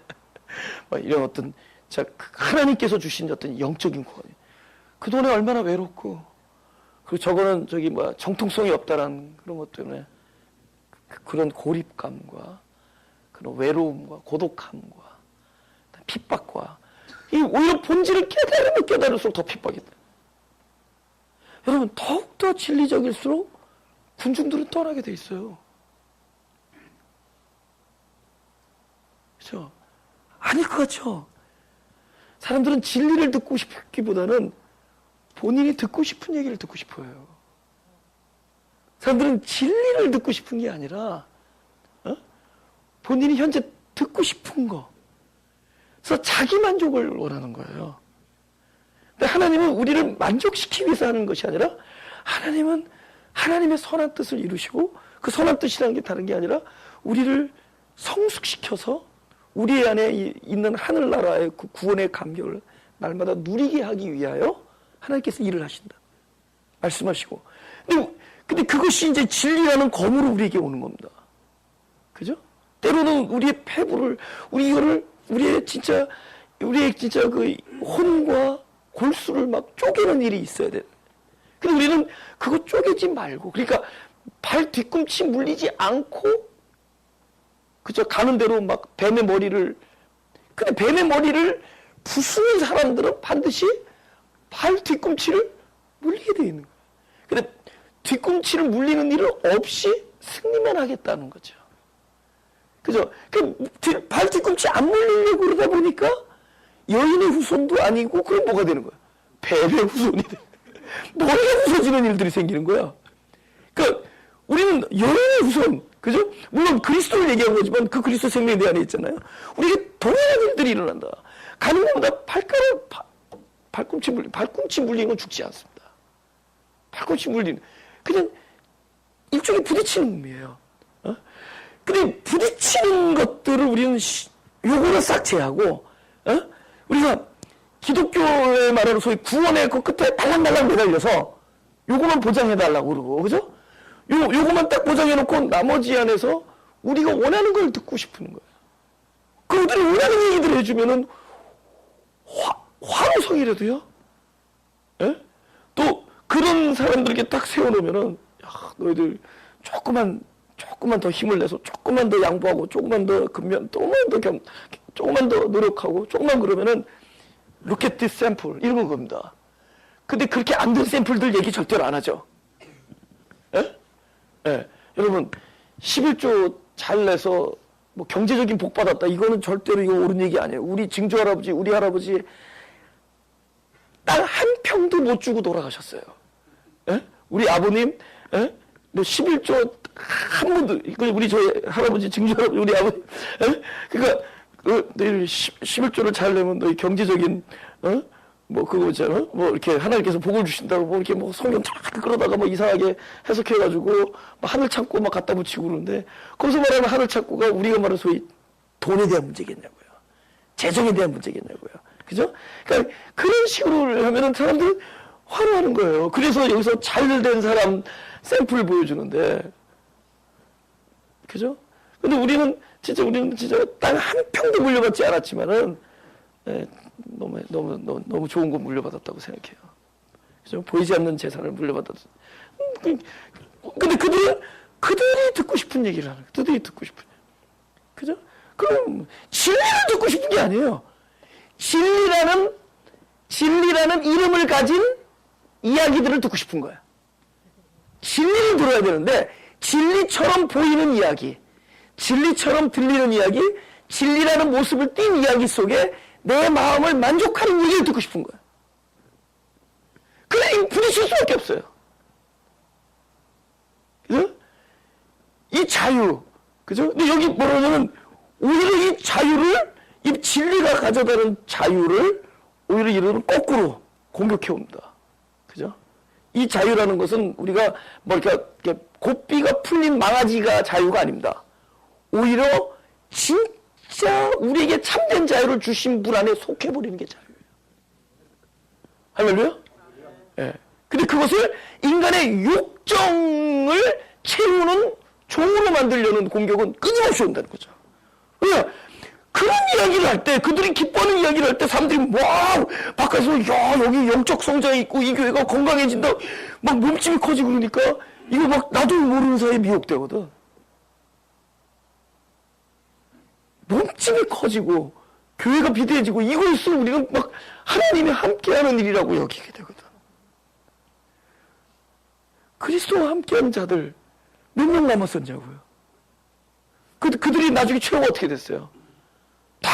이런 어떤 하나님께서 주신 어떤 영적인 권위. 그동안에 얼마나 외롭고 그리고 저거는 정통성이 없다라는 그런 것 때문에 그런 고립감과 그런 외로움과 고독함과 핍박과 오히려 본질을 깨달을수록 더 핍박이다. 여러분 더욱더 진리적일수록 군중들은 떠나게 돼 있어요. 그렇죠? 아닐 것 같죠? 사람들은 진리를 듣고 싶기보다는 본인이 듣고 싶은 얘기를 듣고 싶어요. 사람들은 진리를 듣고 싶은 게 아니라 본인이 현재 듣고 싶은 거. 그래서 자기 만족을 원하는 거예요. 근데 하나님은 우리를 만족시키기 위해서 하는 것이 아니라 하나님은 하나님의 선한 뜻을 이루시고 그 선한 뜻이라는 게 다른 게 아니라 우리를 성숙시켜서 우리 안에 있는 하늘나라의 그 구원의 감격을 날마다 누리게 하기 위하여 하나님께서 일을 하신다. 말씀하시고. 근데 그것이 이제 진리라는 검으로 우리에게 오는 겁니다. 그죠? 때로는 우리의 패부를, 우리의 진짜 그 혼과 골수를 막 쪼개는 일이 있어야 돼. 근데 우리는 그거 쪼개지 말고, 그러니까 발 뒤꿈치 물리지 않고, 그죠? 가는 대로 막 뱀의 머리를, 근데 뱀의 머리를 부수는 사람들은 반드시 발 뒤꿈치를 물리게 되어 있는 거예요. 근데 뒤꿈치를 물리는 일을 없이 승리만 하겠다는 거죠. 그죠? 발 뒤꿈치 안 물리려고 그러다 보니까 여인의 후손도 아니고 그럼 뭐가 되는 거야? 뱀의 후손이 돼. 머리가 부서지는 일들이 생기는 거야. 그러니까 우리는 여인의 후손, 그죠? 물론 그리스도를 얘기한 거지만 그 그리스도 생명이 내 안에 있잖아요. 우리에게 동일한 일들이 일어난다. 가는 곳마다 발꿈치 물리는 건 죽지 않습니다. 발꿈치 물리는 그냥 일종의 부딪히는 의미예요. 근데 부딪히는 것들을 우리는 요거는 싹 제하고 우리가 기독교에만 말하는 소위 구원의 그 끝에 달랑달랑 매달려서 요거만 보장해달라고 그러고, 그죠? 요거만 딱 보장해놓고 나머지 안에서 우리가 원하는 걸 듣고 싶은 거예요. 그들이 원하는 얘기들을 해주면은 화로성이라도요? 예? 또 그런 사람들에게 딱 세워놓으면은, 야, 너희들 조금만 더 힘을 내서 조금만 더 양보하고 조금만 더 근면, 조금만 더 노력하고 조금만 그러면은 look at this sample 이런 겁니다. 근데 그렇게 안 된 샘플들 얘기 절대로 안 하죠. 예? 예. 여러분 11조 잘 내서 뭐 경제적인 복 받았다 이거는 절대로 이거 옳은 얘기 아니에요. 우리 증조 할아버지, 우리 할아버지 땅 한 평도 못 주고 돌아가셨어요. 예? 우리 아버님, 예? 뭐 11조 한 번도, 우리 저희 할아버지, 증조 할아버지, 우리 아버님, 예? 그러니까 너희 11조를 잘 내면 너희 경제적인, 뭐 그거 있잖아, 뭐 이렇게 하나님께서 복을 주신다고 뭐 이렇게 뭐 성경 쫙 그러다가 뭐 이상하게 해석해가지고 뭐 하늘 창고 막 갖다 붙이고 그러는데 거기서 말하는 하늘 창고가 우리가 말하는 소위 돈에 대한 문제겠냐고요, 재정에 대한 문제겠냐고요, 그죠? 그러니까 그런 식으로 하면은 사람들 화로하는 거예요. 그래서 여기서 잘 된 사람 샘플 보여주는데, 그죠? 근데 우리는 진짜 땅 한 평도 물려받지 않았지만은, 예, 너무 좋은 거 물려받았다고 생각해요. 그죠? 보이지 않는 재산을 물려받았어. 근데 그들이 듣고 싶은 얘기를 하는 거예요. 그들이 듣고 싶은 얘기. 그죠? 그럼 진리를 듣고 싶은 게 아니에요. 진리라는 이름을 가진 이야기들을 듣고 싶은 거야. 진리를 들어야 되는데 진리처럼 보이는 이야기, 진리처럼 들리는 이야기, 진리라는 모습을 띈 이야기 속에 내 마음을 만족하는 얘기를 듣고 싶은 거야. 그래 부딪힐 수밖에 없어요. 그죠? 이 자유, 그죠? 근데 여기 뭐라냐면 오히려 이 자유를, 이 진리가 가져다는 자유를 오히려 이들은 거꾸로 공격해 옵니다. 그죠? 이 자유라는 것은 우리가 뭐 이렇게 고삐가 풀린 망아지가 자유가 아닙니다. 오히려 진짜 우리에게 참된 자유를 주신 분 안에 속해버리는 게 자유예요. 할렐루야? 예. 네. 근데 그것을 인간의 욕정을 채우는 종으로 만들려는 공격은 끊임없이 온다는 거죠. 왜? 그런 이야기를 할 때, 그들이 기뻐하는 이야기를 할 때 사람들이 와 바깥에서 야 여기 영적 성장이 있고 이 교회가 건강해진다 막 몸집이 커지고 그러니까 이거 막 나도 모르는 사이에 미혹되거든. 몸집이 커지고 교회가 비대해지고 이것을 우리는 막 하나님이 함께하는 일이라고 여기게 되거든. 그리스도와 함께하는 자들 몇 명 남았었냐고요. 그들이 나중에 최후가 어떻게 됐어요? 다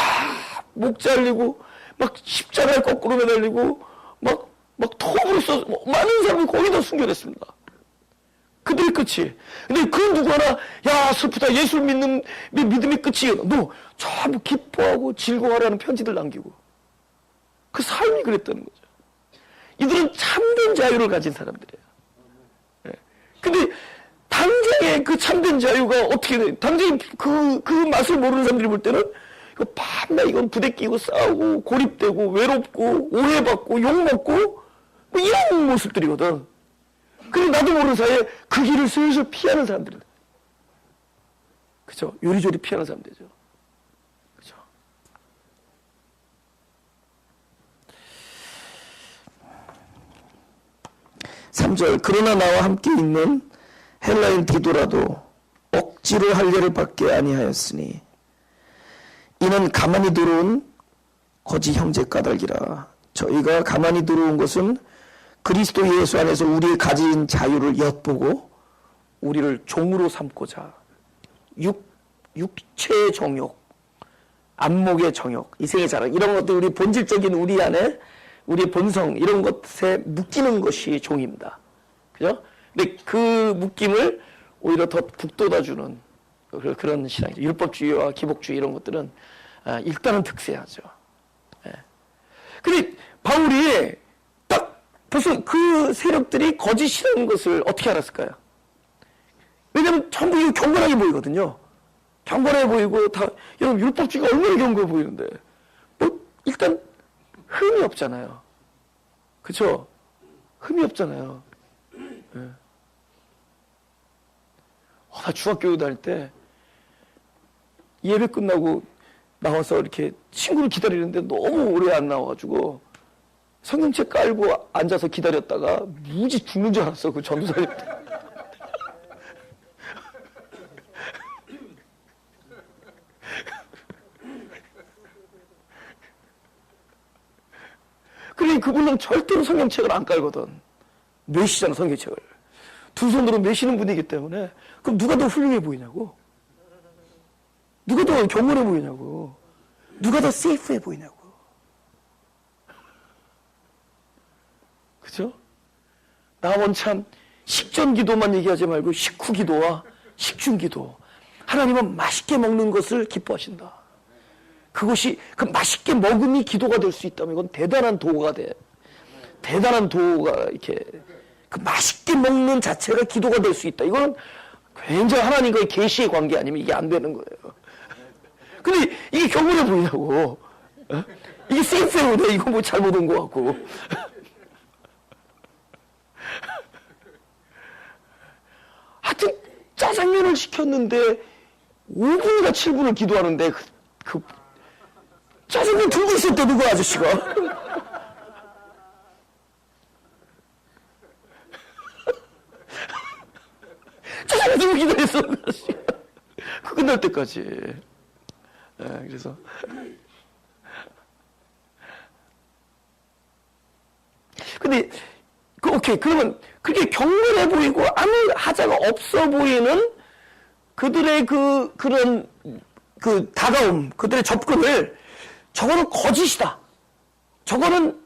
목 잘리고 막 십자가에 거꾸로 매달리고 막 톱으로 써 많은 사람이 거기다 숨겨냈습니다. 그들의 끝이. 근데 그 누구 하나 야 슬프다 예수 믿는 믿음의 끝이에요. 너 전부 기뻐하고 즐거워하라는 편지들 남기고 그 삶이 그랬다는 거죠. 이들은 참된 자유를 가진 사람들이에요. 네. 근데 당장의 그 참된 자유가 어떻게 돼? 당장에 그 맛을 모르는 사람들이 볼 때는 이거 밤낮 이건 부대끼고 싸우고 고립되고 외롭고 오해받고 욕먹고 뭐 이런 모습들이거든. 근데 나도 모르는 사이에 그 길을 슬슬 피하는 사람들. 그죠? 요리조리 피하는 사람들이죠. 그죠? (3절) 그러나 나와 함께 있는 헬라인 디도라도 억지로 할례를 받게 아니하였으니 이는 가만히 들어온 거짓 형제 까닭이라. 저희가 가만히 들어온 것은 그리스도 예수 안에서 우리의 가진 자유를 엿보고 우리를 종으로 삼고자 육체의 정욕, 안목의 정욕, 이생의 자랑 이런 것들 우리 본질적인 우리 안에 우리의 본성 이런 것에 묶이는 것이 종입니다. 그죠? 근데 그 묶임을 오히려 더 북돋아주는 그런 신앙이죠. 율법주의와 기복주의 이런 것들은 일단은 득세하죠. 예. 근데 바울이 딱 벌써 그 세력들이 거짓이라는 것을 어떻게 알았을까요? 왜냐면 전부 이거 경건하게 보이거든요. 경건해 보이고 다 여러분 율법주의가 얼마나 경건해 보이는데 뭐 일단 흠이 없잖아요. 그쵸? 흠이 없잖아요. 예. 나 중학교 다닐 때 예배 끝나고 나와서 이렇게 친구를 기다리는데 너무 오래 안 나와가지고 성경책 깔고 앉아서 기다렸다가 무지 죽는 줄 알았어. 그 전도사님 때. 그러니 그분은 절대로 성경책을 안 깔거든. 메시잖아, 성경책을. 두 손으로 메시는 분이기 때문에. 그럼 누가 더 훌륭해 보이냐고. 누가 더 경건해 보이냐고. 누가 더 세이프해 보이냐고. 그죠? 나 원참 식전 기도만 얘기하지 말고 식후 기도와 식중 기도. 하나님은 맛있게 먹는 것을 기뻐하신다. 그것이 그 맛있게 먹음이 기도가 될 수 있다면 이건 대단한 도가 돼. 대단한 도가 이렇게 그 맛있게 먹는 자체가 기도가 될 수 있다. 이거는 굉장히 하나님과의 계시의 관계 아니면 이게 안 되는 거예요. 근데 이게 경건해 보이냐고. 어? 이게 세이프해 보이네. 이거 뭐 잘못 온 것 같고. 하여튼 짜장면을 시켰는데 5분이나 7분을 기도하는데 그 짜장면 들고 있을 때 누구 아저씨가 짜장면 들고 기다렸어. 그 아저씨가 그 끝날 때까지. 네, 그래서 근데 오케이. 그러면 그렇게 경건해 보이고 아무 하자가 없어 보이는 그들의 그런 다가움, 그들의 접근을 저거는 거짓이다. 저거는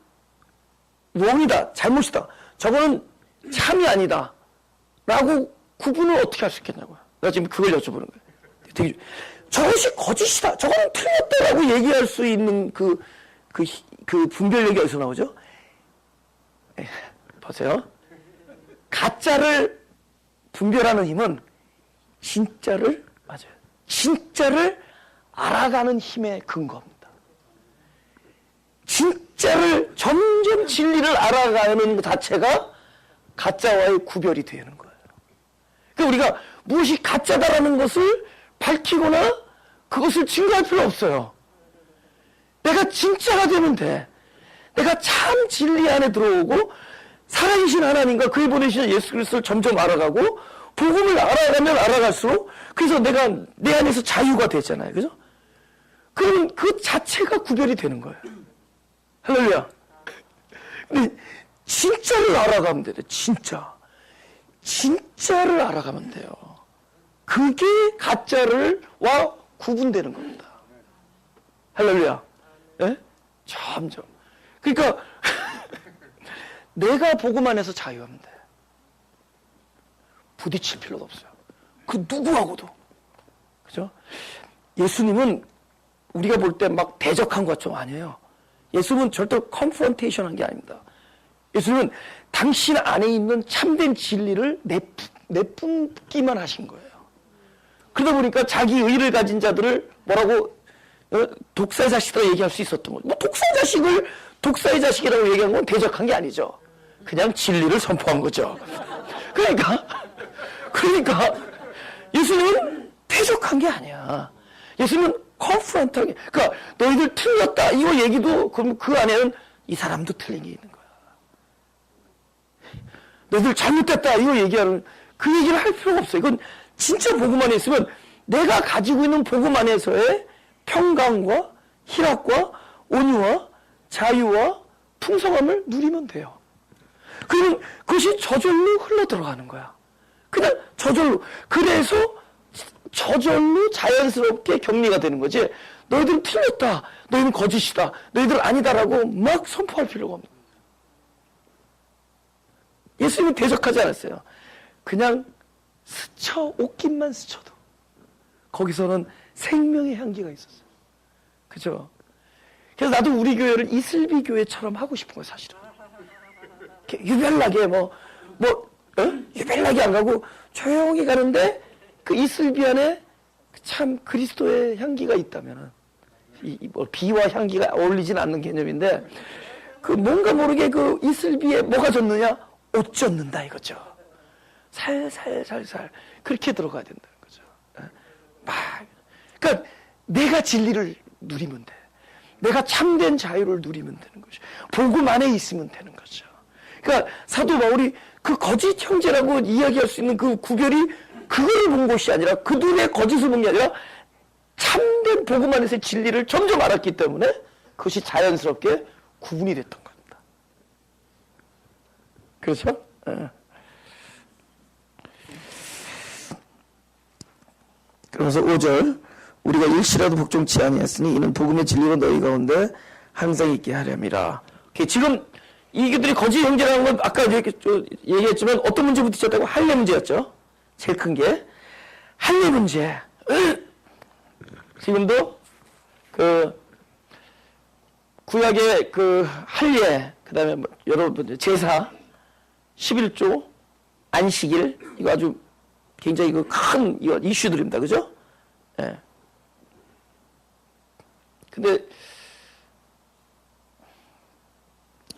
웡이다. 잘못이다. 저거는 참이 아니다. 라고 구분을 어떻게 할 수 있겠냐고요. 내가 지금 그걸 여쭤보는 거예요. 되게, 저것이 거짓이다. 저거는 틀렸다라고 얘기할 수 있는 그 분별력이 어디서 나오죠? 보세요. 가짜를 분별하는 힘은 진짜를, 맞아요. 진짜를 알아가는 힘의 근거입니다. 진짜를 점점 진리를 알아가는 것 자체가 가짜와의 구별이 되는 거예요. 그러니까 우리가 무엇이 가짜다라는 것을 밝히거나 그것을 증거할 필요 없어요. 내가 진짜가 되면 돼. 내가 참 진리 안에 들어오고 살아계신 하나님과 그의 보내신 예수 그리스도를 점점 알아가고 복음을 알아가면 알아갈수록 그래서 내가 내 안에서 자유가 되잖아요. 그죠? 그러면 그 자체가 구별이 되는 거예요. 할렐루야. 근데 진짜를 알아가면 돼요. 진짜를 알아가면 돼요. 그게 가짜와 구분되는 겁니다. 할렐루야. 예? 점점. 그러니까 내가 복음 안에서 자유하면 돼. 부딪힐 필요도 없어요. 그 누구하고도. 그죠? 예수님은 우리가 볼 때 막 대적한 것 좀 아니에요. 예수님은 절대 컨프런테이션 한 게 아닙니다. 예수님은 당신 안에 있는 참된 진리를 내뿜기만 하신 거예요. 그러다 보니까 자기 의를 가진 자들을 뭐라고 독사의 자식이라고 얘기할 수 있었던 거죠. 뭐 독사의 자식을 독사의 자식이라고 얘기한 건 대적한 게 아니죠. 그냥 진리를 선포한 거죠. 그러니까 예수님은 대적한 게 아니야. 예수님은 컨프런트하게. 그러니까 너희들 틀렸다 이거 얘기도 그럼 그 안에는 이 사람도 틀린 게 있는 거야. 너희들 잘못됐다 이거 얘기하는 그 얘기를 할 필요가 없어. 이건 진짜 복음 안에 있으면 내가 가지고 있는 복음 안에서의 평강과 희락과 온유와 자유와 풍성함을 누리면 돼요. 그러면 그것이 저절로 흘러 들어가는 거야. 그냥 저절로. 그래서 저절로 자연스럽게 격리가 되는 거지. 너희들은 틀렸다. 너희는 거짓이다. 너희들 아니다라고 막 선포할 필요가 없는 거야. 예수님은 대적하지 않았어요. 그냥 옷깃만 스쳐도 거기서는 생명의 향기가 있었어요. 그죠? 그래서 나도 우리 교회를 이슬비 교회처럼 하고 싶은 거예요, 사실은. 유별나게 유별나게 안 가고 조용히 가는데 그 이슬비 안에 참 그리스도의 향기가 있다면은 비와 향기가 어울리진 않는 개념인데 그 뭔가 모르게 그 이슬비에 뭐가 젖느냐? 옷 젖는다 이거죠. 살살살살 그렇게 들어가야 된다는 거죠. 막 그러니까 내가 진리를 누리면 돼. 내가 참된 자유를 누리면 되는 것이. 복음 안에 있으면 되는 거죠. 그러니까 사도 바울이 그 거짓 형제라고 이야기할 수 있는 그 구별이 그걸 본 것이 아니라 그 눈에 거짓을 본 게 아니라 참된 복음 안에서의 진리를 점점 알았기 때문에 그것이 자연스럽게 구분이 됐던 겁니다. 그렇죠? 그러면서 5절 우리가 일시라도 복종치 아니했으니 이는 복음의 진리로 너희 가운데 항상 있게 하렴이라. 지금 이들이 거짓 형제라는 건 아까 이렇게 얘기했지만 어떤 문제부터 있었다고? 할례 문제였죠. 제일 큰 게 할례 문제. 지금도 그 구약의 그 할례, 그다음에 여러분 제사, 11조, 안식일 이거 아주 굉장히 그 큰 이슈들입니다, 그죠? 예. 근데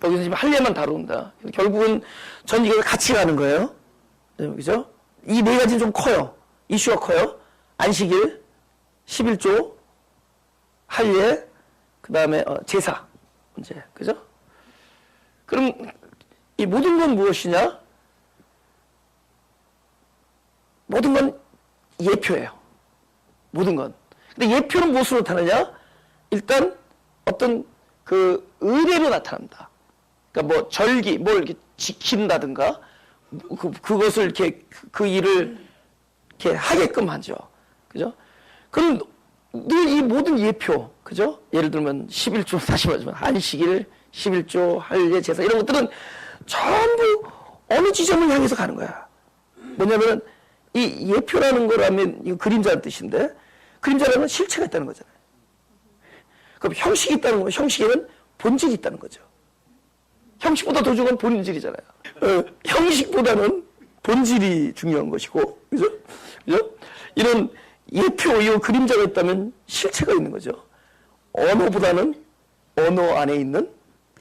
여기서 지금 할례만 다룬다. 결국은 전 이걸 같이 가는 거예요. 그죠? 이 네 가지는 좀 커요. 이슈가 커요. 안식일, 11조, 할례, 그 다음에 제사 문제. 그죠? 그럼 이 모든 건 무엇이냐? 모든 건 예표예요. 모든 건. 근데 예표는 무엇으로 나타나냐? 일단 어떤 그 의례로 나타난다. 그러니까 뭐 절기, 뭘 이렇게 지킨다든가, 그것을 이렇게 그 일을 이렇게 하게끔 하죠. 그죠? 그럼 늘 이 모든 예표, 그죠? 예를 들면 11조, 다시 말하지만 안식일, 11조, 할례, 제사 이런 것들은 전부 어느 지점을 향해서 가는 거야. 뭐냐면은 이 예표라는 거라면 이거 그림자는 뜻인데 그림자라는 건 실체가 있다는 거잖아요. 그럼 형식이 있다는 거면 형식에는 본질이 있다는 거죠. 형식보다 더 중요한 본질이잖아요. 형식보다는 본질이 중요한 것이고, 그죠? 그죠? 이런 예표, 이 그림자가 있다면 실체가 있는 거죠. 언어보다는 언어 안에 있는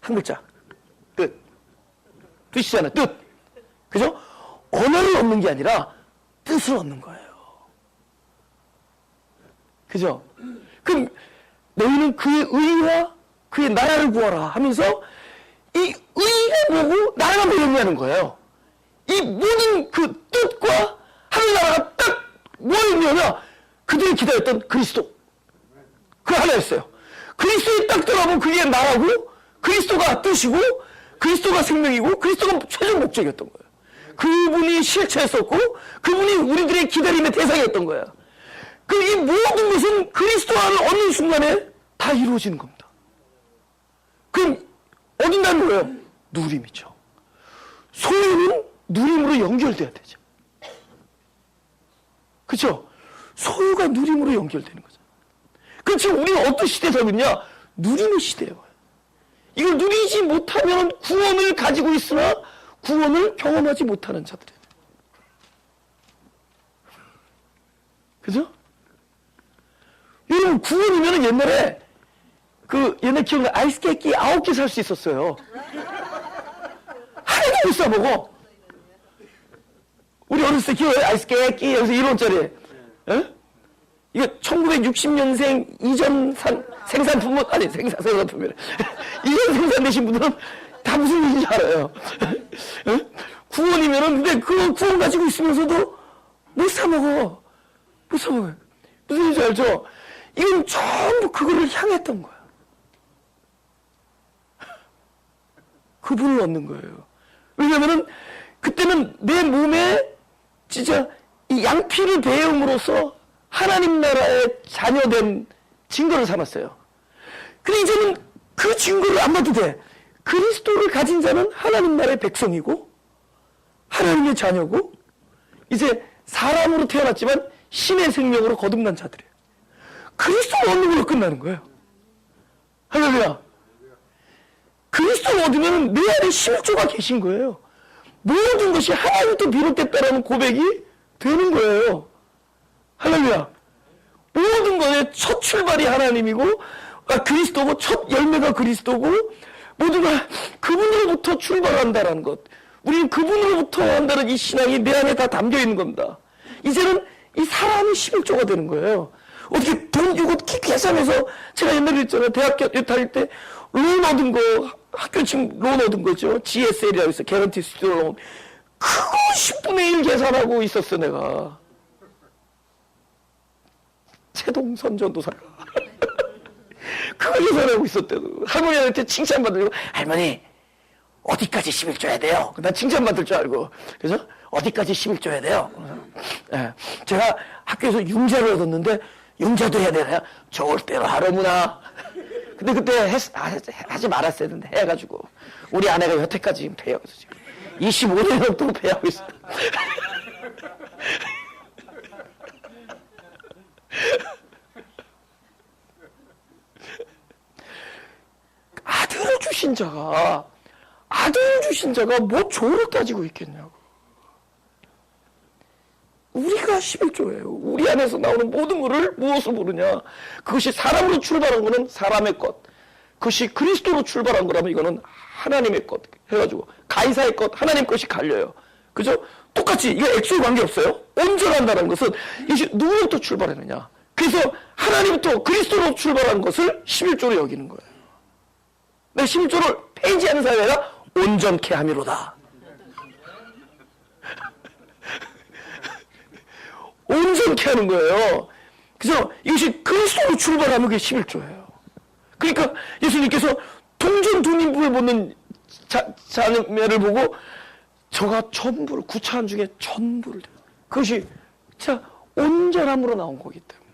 한 글자. 뜻. 뜻이잖아요. 뜻. 그죠? 언어를 얻는 게 아니라 뜻을 얻는 거예요. 그죠? 그럼 너희는 그의 의와 그의 나라를 구하라 하면서 이 의가 뭐고 나라가 뭐였냐는 거예요. 이 모든 그 뜻과 하늘나라가 딱 뭐였냐면 그들이 기다렸던 그리스도. 그 하나였어요. 그리스도에 딱 들어가면 그게 나라고 그리스도가 뜻이고 그리스도가 생명이고 그리스도가 최종 목적이었던 거예요. 그분이 실체였었고 그분이 우리들의 기다림의 대상이었던 거예요. 그 이 모든 것은 그리스도 안을 얻는 순간에 다 이루어지는 겁니다. 그럼 어딘다는 거예요? 누림이죠. 소유는 누림으로 연결돼야 되죠. 그렇죠? 소유가 누림으로 연결되는 거죠. 그럼 지금 우리는 어떤 시대에 살고 있냐? 누림의 시대예요. 이걸 누리지 못하면 구원을 가지고 있으나 구원을 경험하지 못하는 자들이에요. 그죠? 여러분, 구원이면 옛날에 옛날 기억나 아이스 깨끼 9개 살 수 있었어요. 하나도 못 사먹어. 우리 어렸을 때 기억나요? 아이스 깨끼 여기서 1원짜리. 에? 이거 1960년생 이전 생산품은 아니 생산품이래. 이전 생산되신 분들은 다 무슨 일인지 알아요. 에? 구원이면은 근데 그 구원 가지고 있으면서도 못 사먹어. 못 사먹어요. 무슨 일인지 알죠? 이건 전부 그거를 향했던 거야. 그분을 얻는 거예요. 왜냐면은 그때는 내 몸에 진짜 이 양피를 배움으로써 하나님 나라의 자녀된 증거를 삼았어요. 근데 이제는 그 증거를 안 봐도 돼. 그리스도를 가진 자는 하나님 나라의 백성이고 하나님의 자녀고 이제 사람으로 태어났지만 신의 생명으로 거듭난 자들이에요. 그리스도를 얻는 걸로 끝나는 거예요. 할렐루야. 그리스도를 얻으면 내 안에 실조가 계신 거예요. 모든 것이 하나님부터 비롯됐다라는 고백이 되는 거예요. 할렐루야. 모든 것의 첫 출발이 하나님이고 그리스도고 첫 열매가 그리스도고 모든 걸 그분으로부터 출발한다라는 것, 우리는 그분으로부터 한다는 이 신앙이 내 안에 다 담겨 있는 겁니다. 이제는 이 사람이 11조가 되는 거예요. 어떻게 돈 이거 계산해서, 제가 옛날에 했잖아요. 대학교 다닐 때 론 얻은 거, 학교 지금 론 얻은 거죠. GSL이라고 있어요. 개런티 스튜디오 론. 그거 10분의 1 계산하고 있었어, 내가. 최동선 전도사가. 그거 계산하고 있었대도. 할머니한테 칭찬받으려고, 할머니, 어디까지 11조 해야 돼요? 난 칭찬받을 줄 알고. 그래서, 어디까지 11조 해야 돼요? 예. 제가 학교에서 융자를 얻었는데, 융자도 해야 되나요? 좋을 대로 하려무나. 근데 그때 하지 말았어야 되는데, 해가지고. 우리 아내가 여태까지 지금 배하고 있어, 지금. 25년 넘도록 배하고 있어. 아들을 주신 자가 뭐 조를 따지고 있겠냐고. 우리가 11조예요. 우리 안에서 나오는 모든 것을 무엇을 부르냐. 그것이 사람으로 출발한 거는 사람의 것. 그것이 그리스도로 출발한 거라면 이거는 하나님의 것 해가지고 가이사의 것, 하나님 것이 갈려요. 그죠? 똑같이 이거 액수에 관계없어요. 온전한다는 것은 이것이 누구부터 출발했느냐. 그래서 하나님부터 그리스도로 출발한 것을 11조로 여기는 거예요. 내가 11조를 폐지하는 사회가 온전케 함이로다. 온전케 하는 거예요. 그래서 이것이 그리스도로 출발하면 그게 11조예요. 그러니까 예수님께서 동전 두 인분을 먹는 자매를 보고 저가 전부를, 구차한 중에 전부를, 그것이 자 온전함으로 나온 거기 때문에.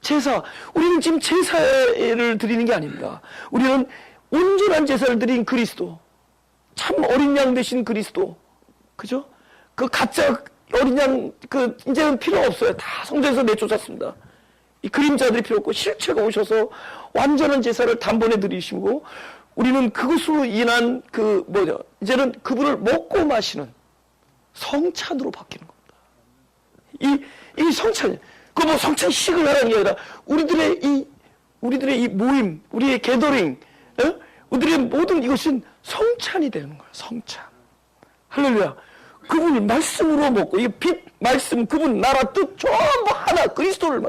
제사, 우리는 지금 제사를 드리는 게 아닙니다. 우리는 온전한 제사를 드린 그리스도, 참 어린 양 되신 그리스도, 그죠? 그 가짜 어린 양, 이제는 필요 없어요. 다 성전에서 내쫓았습니다. 이 그림자들이 필요 없고 실체가 오셔서 완전한 제사를 단번에 드리시고, 우리는 그것으로 인한 이제는 그분을 먹고 마시는 성찬으로 바뀌는 겁니다. 이 성찬, 뭐 성찬식을 하라는 게 아니라 우리들의 이 모임, 우리의 게더링, 우리들의 모든 이것은 성찬이 되는 거예요. 성찬. 할렐루야. 그분을 말씀으로 먹고, 이게 빛, 말씀, 그분, 나라, 뜻, 전부 하나, 그리스도를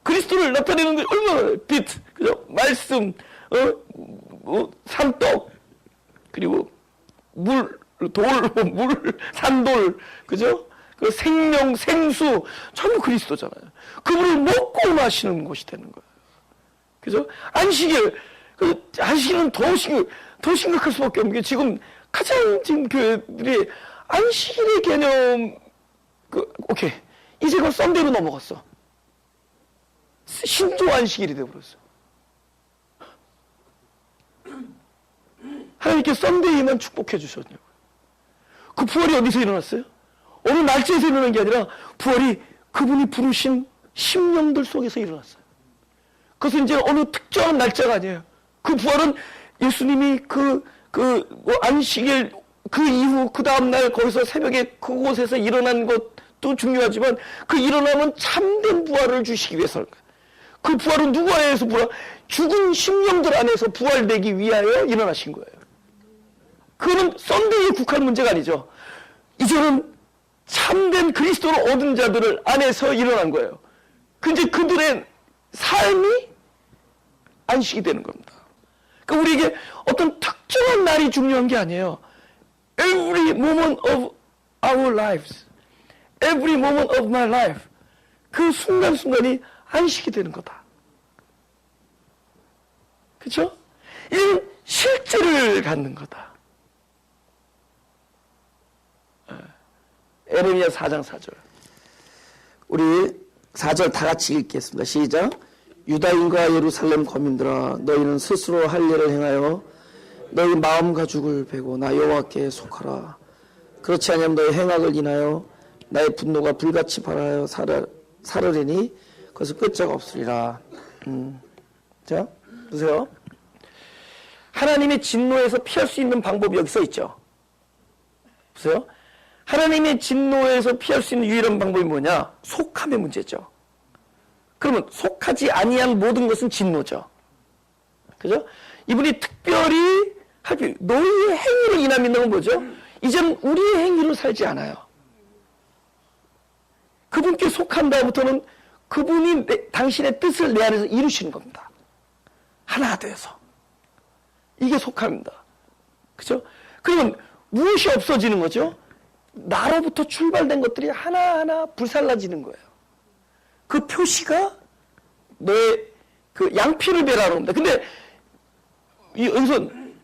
그리스도를 나타내는 게 얼마나 빛, 그죠? 말씀, 산떡, 그리고 물, 산돌, 그죠? 그 생명, 생수, 전부 그리스도잖아요. 그분을 먹고 마시는 것이 되는 거예요. 그죠? 안식일은 더 심각할 수밖에 없는 게, 지금 가장 지금 교회들이 안식일의 개념, 오케이. 이제 그걸 썬데이로 넘어갔어. 신조 안식일이 되어버렸어. 하나님께 썬데이만 축복해 주셨냐고요. 그 부활이 어디서 일어났어요? 어느 날짜에서 일어난 게 아니라 부활이 그분이 부르신 심령들 속에서 일어났어요. 그것은 이제 어느 특정한 날짜가 아니에요. 그 부활은 예수님이 안식일 그 이후 그 다음날 거기서 새벽에 그곳에서 일어난 것도 중요하지만, 그 일어나면 참된 부활을 주시기 위해서, 그 부활은 누구 안에서 죽은 심령들 안에서 부활되기 위하여 일어나신 거예요. 그거는 썬데이에 국한 문제가 아니죠. 이제는 참된 그리스도를 얻은 자들을 안에서 일어난 거예요. 근데 그들의 삶이 안식이 되는 겁니다. 그러니까 우리에게 어떤 특정한 날이 중요한 게 아니에요. Every moment of our lives, every moment of my life, 그 순간순간이 안식이 되는 거다. 그렇죠? 이는 실제를 갖는 거다. 에레미야 4장 4절. 우리 4절 다 같이 읽겠습니다. 시작. 유다인과 예루살렘 거민들아, 너희는 스스로 할 일을 행하여 너희 마음 가죽을 베고 나 여호와께 속하라. 그렇지 않으면 너희 행악을 인하여 나의 분노가 불같이 발하여 사르리니 그것은 끝자가 없으리라. 자, 보세요. 하나님의 진노에서 피할 수 있는 방법이 여기 써 있죠. 보세요. 하나님의 진노에서 피할 수 있는 유일한 방법이 뭐냐? 속함의 문제죠. 그러면 속하지 아니한 모든 것은 진노죠. 그죠? 이분이 특별히 너희의 행위로 인하 믿는 건 뭐죠? 이제는 우리의 행위로 살지 않아요. 그분께 속한 다음부터는 그분이 당신의 뜻을 내 안에서 이루시는 겁니다. 하나 되어서. 이게 속합니다. 그죠? 그러면 무엇이 없어지는 거죠? 나로부터 출발된 것들이 하나하나 불살라지는 거예요. 그 표시가 너의 그 양피를 베라는 겁니다. 근데 이 은선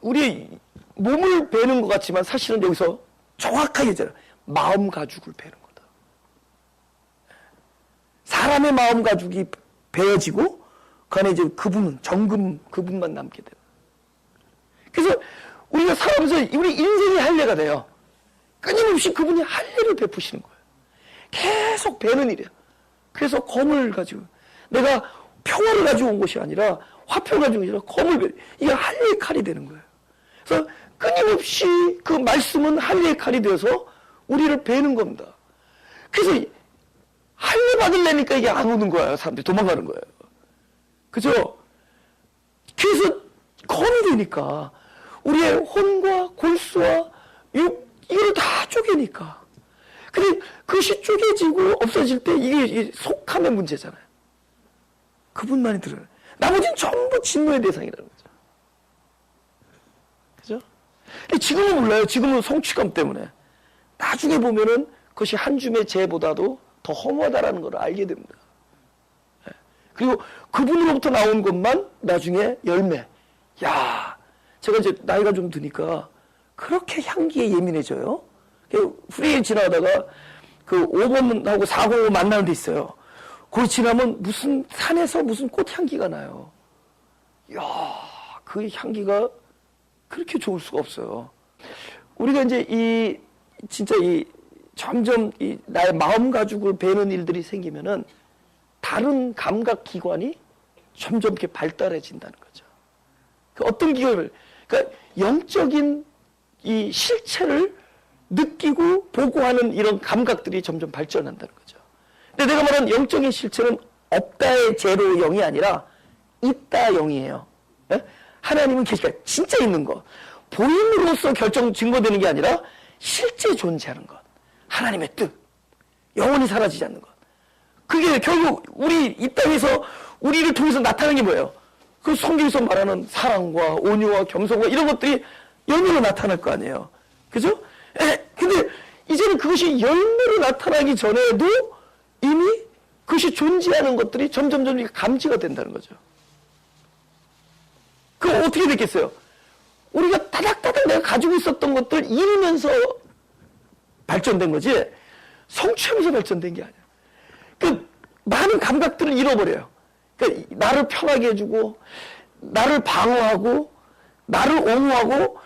우리 몸을 베는 것 같지만 사실은 여기서 정확하게 있잖아요. 마음 가죽을 베는 거다. 사람의 마음 가죽이 베어지고 그 안에 이제 그분은 정금 그분만 남게 돼요. 그래서 우리가 살아가면서 우리 인생이 할례가 돼요. 끊임없이 그분이 할례를 베푸시는 거예요. 계속 베는 일이에요. 그래서 검을 가지고 내가 평화를 가지고 온 것이 아니라 화평을 가지고 온 것이 아니라 검을 베 이게 할례의 칼이 되는 거예요. 그래서 끊임없이 그 말씀은 할례의 칼이 되어서 우리를 베는 겁니다. 그래서 할례 받으려니까 이게 안 오는 거예요. 사람들이 도망가는 거예요. 그죠? 그래서 검이 되니까 우리의 혼과 골수와 육 이걸 다 쪼개니까. 근데 그것이 쪼개지고 없어질 때 이게 속함의 문제잖아요. 그분만이 들어요. 나머지는 전부 진노의 대상이라는 거죠. 그죠? 근데 지금은 몰라요. 지금은 성취감 때문에. 나중에 보면은 그것이 한 줌의 재보다도 더 허무하다라는 걸 알게 됩니다. 그리고 그분으로부터 나온 것만 나중에 열매. 야, 제가 이제 나이가 좀 드니까 그렇게 향기에 예민해져요. 후리에 지나가다가 그 5번하고 405 만나는 데 있어요. 거기 지나면 무슨 산에서 무슨 꽃향기가 나요. 이야, 그 향기가 그렇게 좋을 수가 없어요. 우리가 이제 진짜 점점 나의 마음 가죽을 베는 일들이 생기면은 다른 감각 기관이 점점 이렇게 발달해진다는 거죠. 그 어떤 기관을, 그러니까 영적인 이 실체를 느끼고 보고 하는 이런 감각들이 점점 발전한다는 거죠. 근데 내가 말하는 영적인 실체는 없다의 제로 영이 아니라 있다 영이에요. 예? 하나님은 계시니까 진짜 있는 거. 보임으로써 증거되는 게 아니라 실제 존재하는 것. 하나님의 뜻. 영원히 사라지지 않는 것. 그게 결국 우리 이 땅에서 우리를 통해서 나타나는 게 뭐예요? 그 성경에서 말하는 사랑과 온유와 겸손과 이런 것들이 열매로 나타날 거 아니에요. 그죠? 근데 이제는 그것이 열매로 나타나기 전에도 이미 그것이 존재하는 것들이 점점 감지가 된다는 거죠. 그럼 어떻게 됐겠어요? 우리가 다닥다닥 내가 가지고 있었던 것들 잃으면서 발전된 거지 성취하면서 발전된 게 아니야. 그 많은 감각들을 잃어버려요. 그러니까 나를 편하게 해주고 나를 방어하고 나를 옹호하고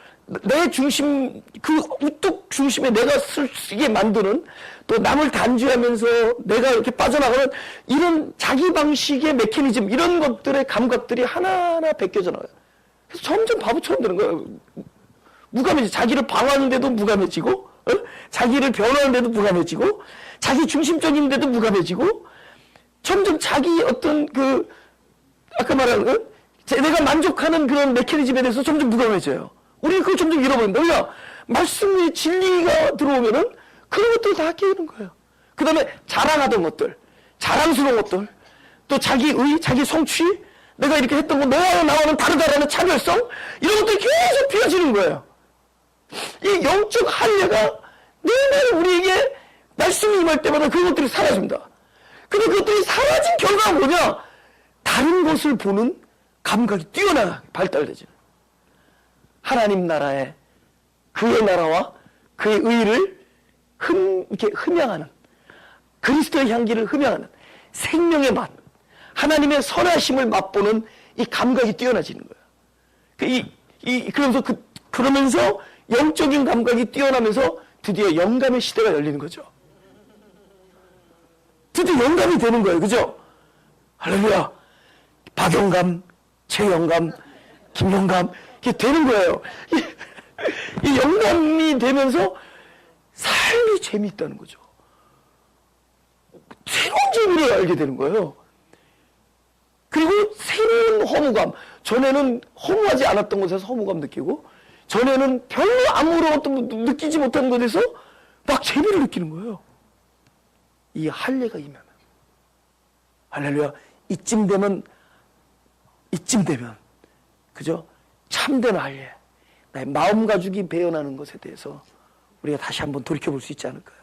내 중심 그 우뚝 중심에 내가 쓰게 만드는 또 남을 단죄하면서 내가 이렇게 빠져나가는 이런 자기 방식의 메커니즘 이런 것들의 감각들이 하나하나 벗겨져 나와요. 그래서 점점 바보처럼 되는 거예요. 무감해지 자기를 방어하는데도 무감해지고 자기를 변호하는데도 무감해지고 자기 중심적인데도 무감해지고 점점 자기 어떤 아까 말한 내가 만족하는 그런 메커니즘에 대해서 점점 무감해져요. 우리는 그걸 점점 잃어버린다. 그러니까 말씀의 진리가 들어오면은 그런 것들 다 깨우는 거예요. 그 다음에 자랑하던 것들, 자랑스러운 것들, 또 자기의, 자기 성취, 내가 이렇게 했던 거 너와 나와는 다르다라는 차별성 이런 것들이 계속 피어지는 거예요. 이 영적 할례가 늘 우리에게 말씀이 임할 때마다 그런 것들이 사라집니다. 근데 그것들이 사라진 결과가 뭐냐? 다른 것을 보는 감각이 뛰어나 발달되죠. 하나님 나라에 그의 나라와 그의 의를 이렇게 흠양하는 그리스도의 향기를 흠양하는 생명의 맛, 하나님의 선하심을 맛보는 이 감각이 뛰어나지는 거예요. 그러면서 영적인 감각이 뛰어나면서 드디어 영감의 시대가 열리는 거죠. 드디어 영감이 되는 거예요. 그죠? 할렐루야. 박영감, 최영감, 김영감 이게 되는 거예요. 이 영감이 되면서 삶이 재미있다는 거죠. 새로운 재미를 알게 되는 거예요. 그리고 새로운 허무감, 전에는 허무하지 않았던 곳에서 허무감 느끼고, 전에는 별로 아무런 어떤 느끼지 못한 곳에서 막 재미를 느끼는 거예요. 이 할례가 임하면. 할렐루야. 이쯤 되면, 그죠? 참된 할례, 나의 마음 가죽이 배어나는 것에 대해서 우리가 다시 한번 돌이켜볼 수 있지 않을까요?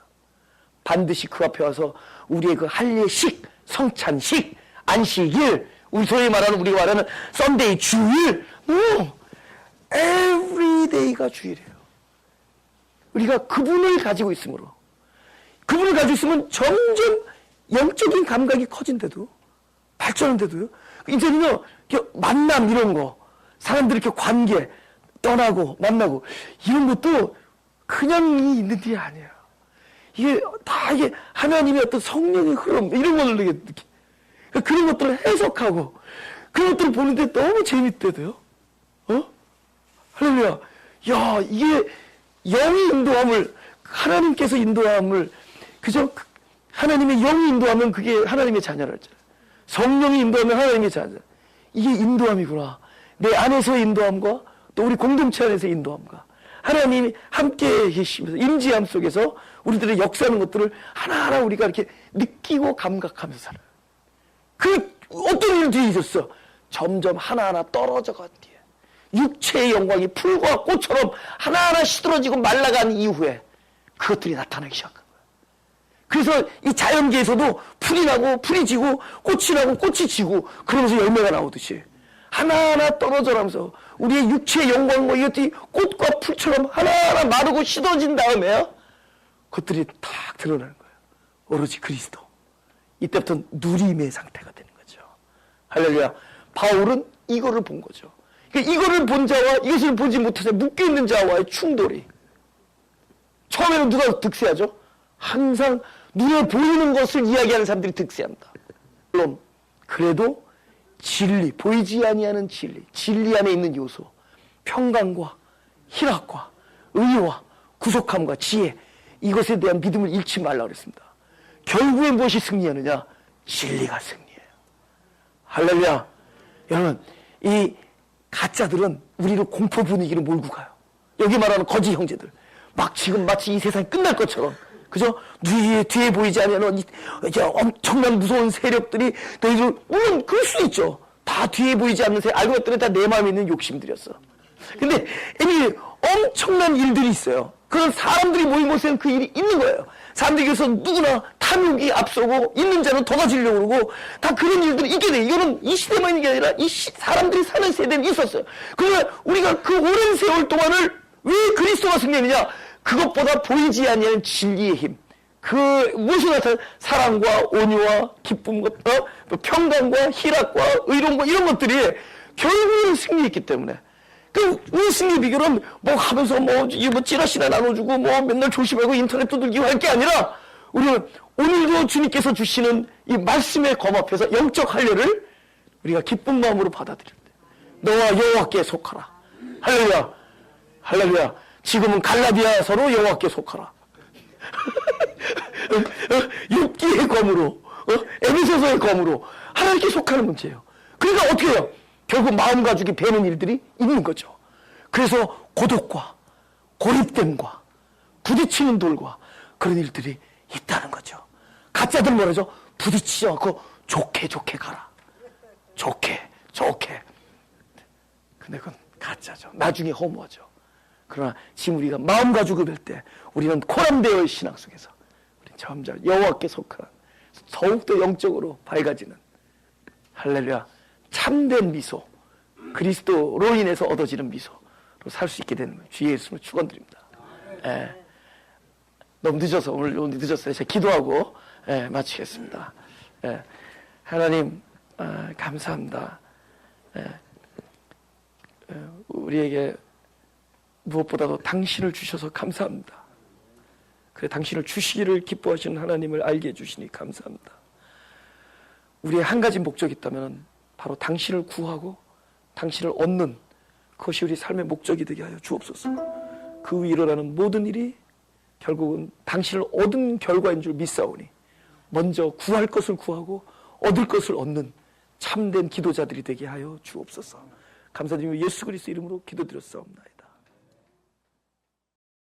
반드시 그 앞에 와서 우리의 그 할례식, 성찬식, 안식일, 우리 소위 말하는, 우리가 말하는 썬데이, 주일, everyday가 주일이에요. 우리가 그분을 가지고 있으므로, 그분을 가지고 있으면 점점 영적인 감각이 커진데도, 발전한데도요, 이제는요, 만남 이런 거, 사람들 이렇게 관계, 떠나고, 만나고, 이런 것도 그냥 있는 일이 아니에요. 이게 다 이게 하나님의 어떤 성령의 흐름, 이런 것을 느끼. 그런 것들을 해석하고, 그런 것들을 보는데 너무 재밌대도요. 할렐루야. 야, 이게 영이 인도함을, 하나님께서 인도함을, 그죠? 하나님의 영이 인도하면 그게 하나님의 자녀랄지. 성령이 인도하면 하나님의 자녀. 이게 인도함이구나. 내 안에서의 인도함과 또 우리 공동체 안에서의 인도함과 하나님이 함께 계시면서 임재함 속에서 우리들의 역사하는 것들을 하나하나 우리가 이렇게 느끼고 감각하면서 살아요. 그 어떤 일 뒤에 있었어? 점점 하나하나 떨어져 간 뒤에 육체의 영광이 풀과 꽃처럼 하나하나 시들어지고 말라간 이후에 그것들이 나타나기 시작한 거예요. 그래서 이 자연계에서도 풀이 나고 풀이 지고 꽃이 나고 꽃이 지고 그러면서 열매가 나오듯이 하나하나 떨어져가면서 우리의 육체의 영광과 이것들이 꽃과 풀처럼 하나하나 마르고 시들어진 다음에요, 그것들이 탁 드러나는 거예요. 오로지 그리스도. 이때부터 누림의 상태가 되는 거죠. 할렐루야. 바울은 이거를 본 거죠. 그러니까 이거를 본 자와 이것을 보지 못해서 묶여있는 자와의 충돌이, 처음에는 누가 득세하죠? 항상 눈에 보이는 것을 이야기하는 사람들이 득세합니다. 물론 그래도 진리, 보이지 아니하는 진리 안에 있는 요소, 평강과 희락과 의와 구속함과 지혜, 이것에 대한 믿음을 잃지 말라고 그랬습니다. 결국엔 무엇이 승리하느냐? 진리가 승리해요. 할렐루야. 여러분, 이 가짜들은 우리를 공포 분위기로 몰고 가요. 여기 말하는 거짓 형제들, 막 지금 마치 이 세상이 끝날 것처럼, 그죠? 뒤에 보이지 않는 엄청난 무서운 세력들이 너희들, 물론 그럴 수 있죠. 다 뒤에 보이지 않는 알고 봤더니 다 내 마음에 있는 욕심들이었어. 근데 이미 엄청난 일들이 있어요. 그런 사람들이 모인 곳에는 그 일이 있는 거예요. 사람들이 그래서 누구나 탐욕이 앞서고 있는 자는 더 가지려고 그러고 다 그런 일들이 있게 돼요. 이거는 이 시대만 있는 게 아니라 사람들이 사는 세대는 있었어요. 그러나 우리가 그 오랜 세월 동안을 왜 그리스도가 승리했느냐? 그것보다 보이지 아니하는 진리의 힘, 그 무엇이 나타나는 사랑과 온유와 기쁨과 평강과 희락과 의로움과 이런 것들이 결국은 승리했기 때문에, 그 우리 승리 비결은 뭐 하면서 이거 찌라시나 나눠주고 맨날 조심하고 인터넷 두들기고 할 게 아니라, 우리는 오늘도 주님께서 주시는 이 말씀의 검 앞에서 영적 할례를 우리가 기쁜 마음으로 받아들일 때, 너와 여호와께 속하라. 할렐루야. 할렐루야. 지금은 갈라디아서로 여호와께 속하라. 욥기의 검으로, 에베소서의 검으로 하나님께 속하는 문제예요. 그러니까 어떻게 해요? 결국 마음 가죽이 배는 일들이 있는 거죠. 그래서 고독과 고립됨과 부딪히는 돌과 그런 일들이 있다는 거죠. 가짜들 뭐라죠? 부딪히지 않고 좋게 가라. 좋게. 근데 그건 가짜죠. 나중에 허무하죠. 그러나 지금 우리가 마음 가지고 뵐 때 우리는 코람되어의 신앙 속에서 우리 점점 여호와께 속한 더욱더 영적으로 밝아지는, 할렐루야, 참된 미소, 그리스도로 인해서 얻어지는 미소로 살 수 있게 되는 거예요. 주 예수님을 축원드립니다. 너무 늦어서 오늘 늦었어요. 제가 기도하고 마치겠습니다. 하나님 감사합니다. 우리에게 무엇보다도 당신을 주셔서 감사합니다. 그래, 당신을 주시기를 기뻐하시는 하나님을 알게 해주시니 감사합니다. 우리의 한 가지 목적이 있다면 바로 당신을 구하고 당신을 얻는 그것이 우리 삶의 목적이 되게 하여 주옵소서. 그 위에 일어나는 모든 일이 결국은 당신을 얻은 결과인 줄 믿사오니 먼저 구할 것을 구하고 얻을 것을 얻는 참된 기도자들이 되게 하여 주옵소서. 감사드리며 예수 그리스도 이름으로 기도드렸사옵나이다.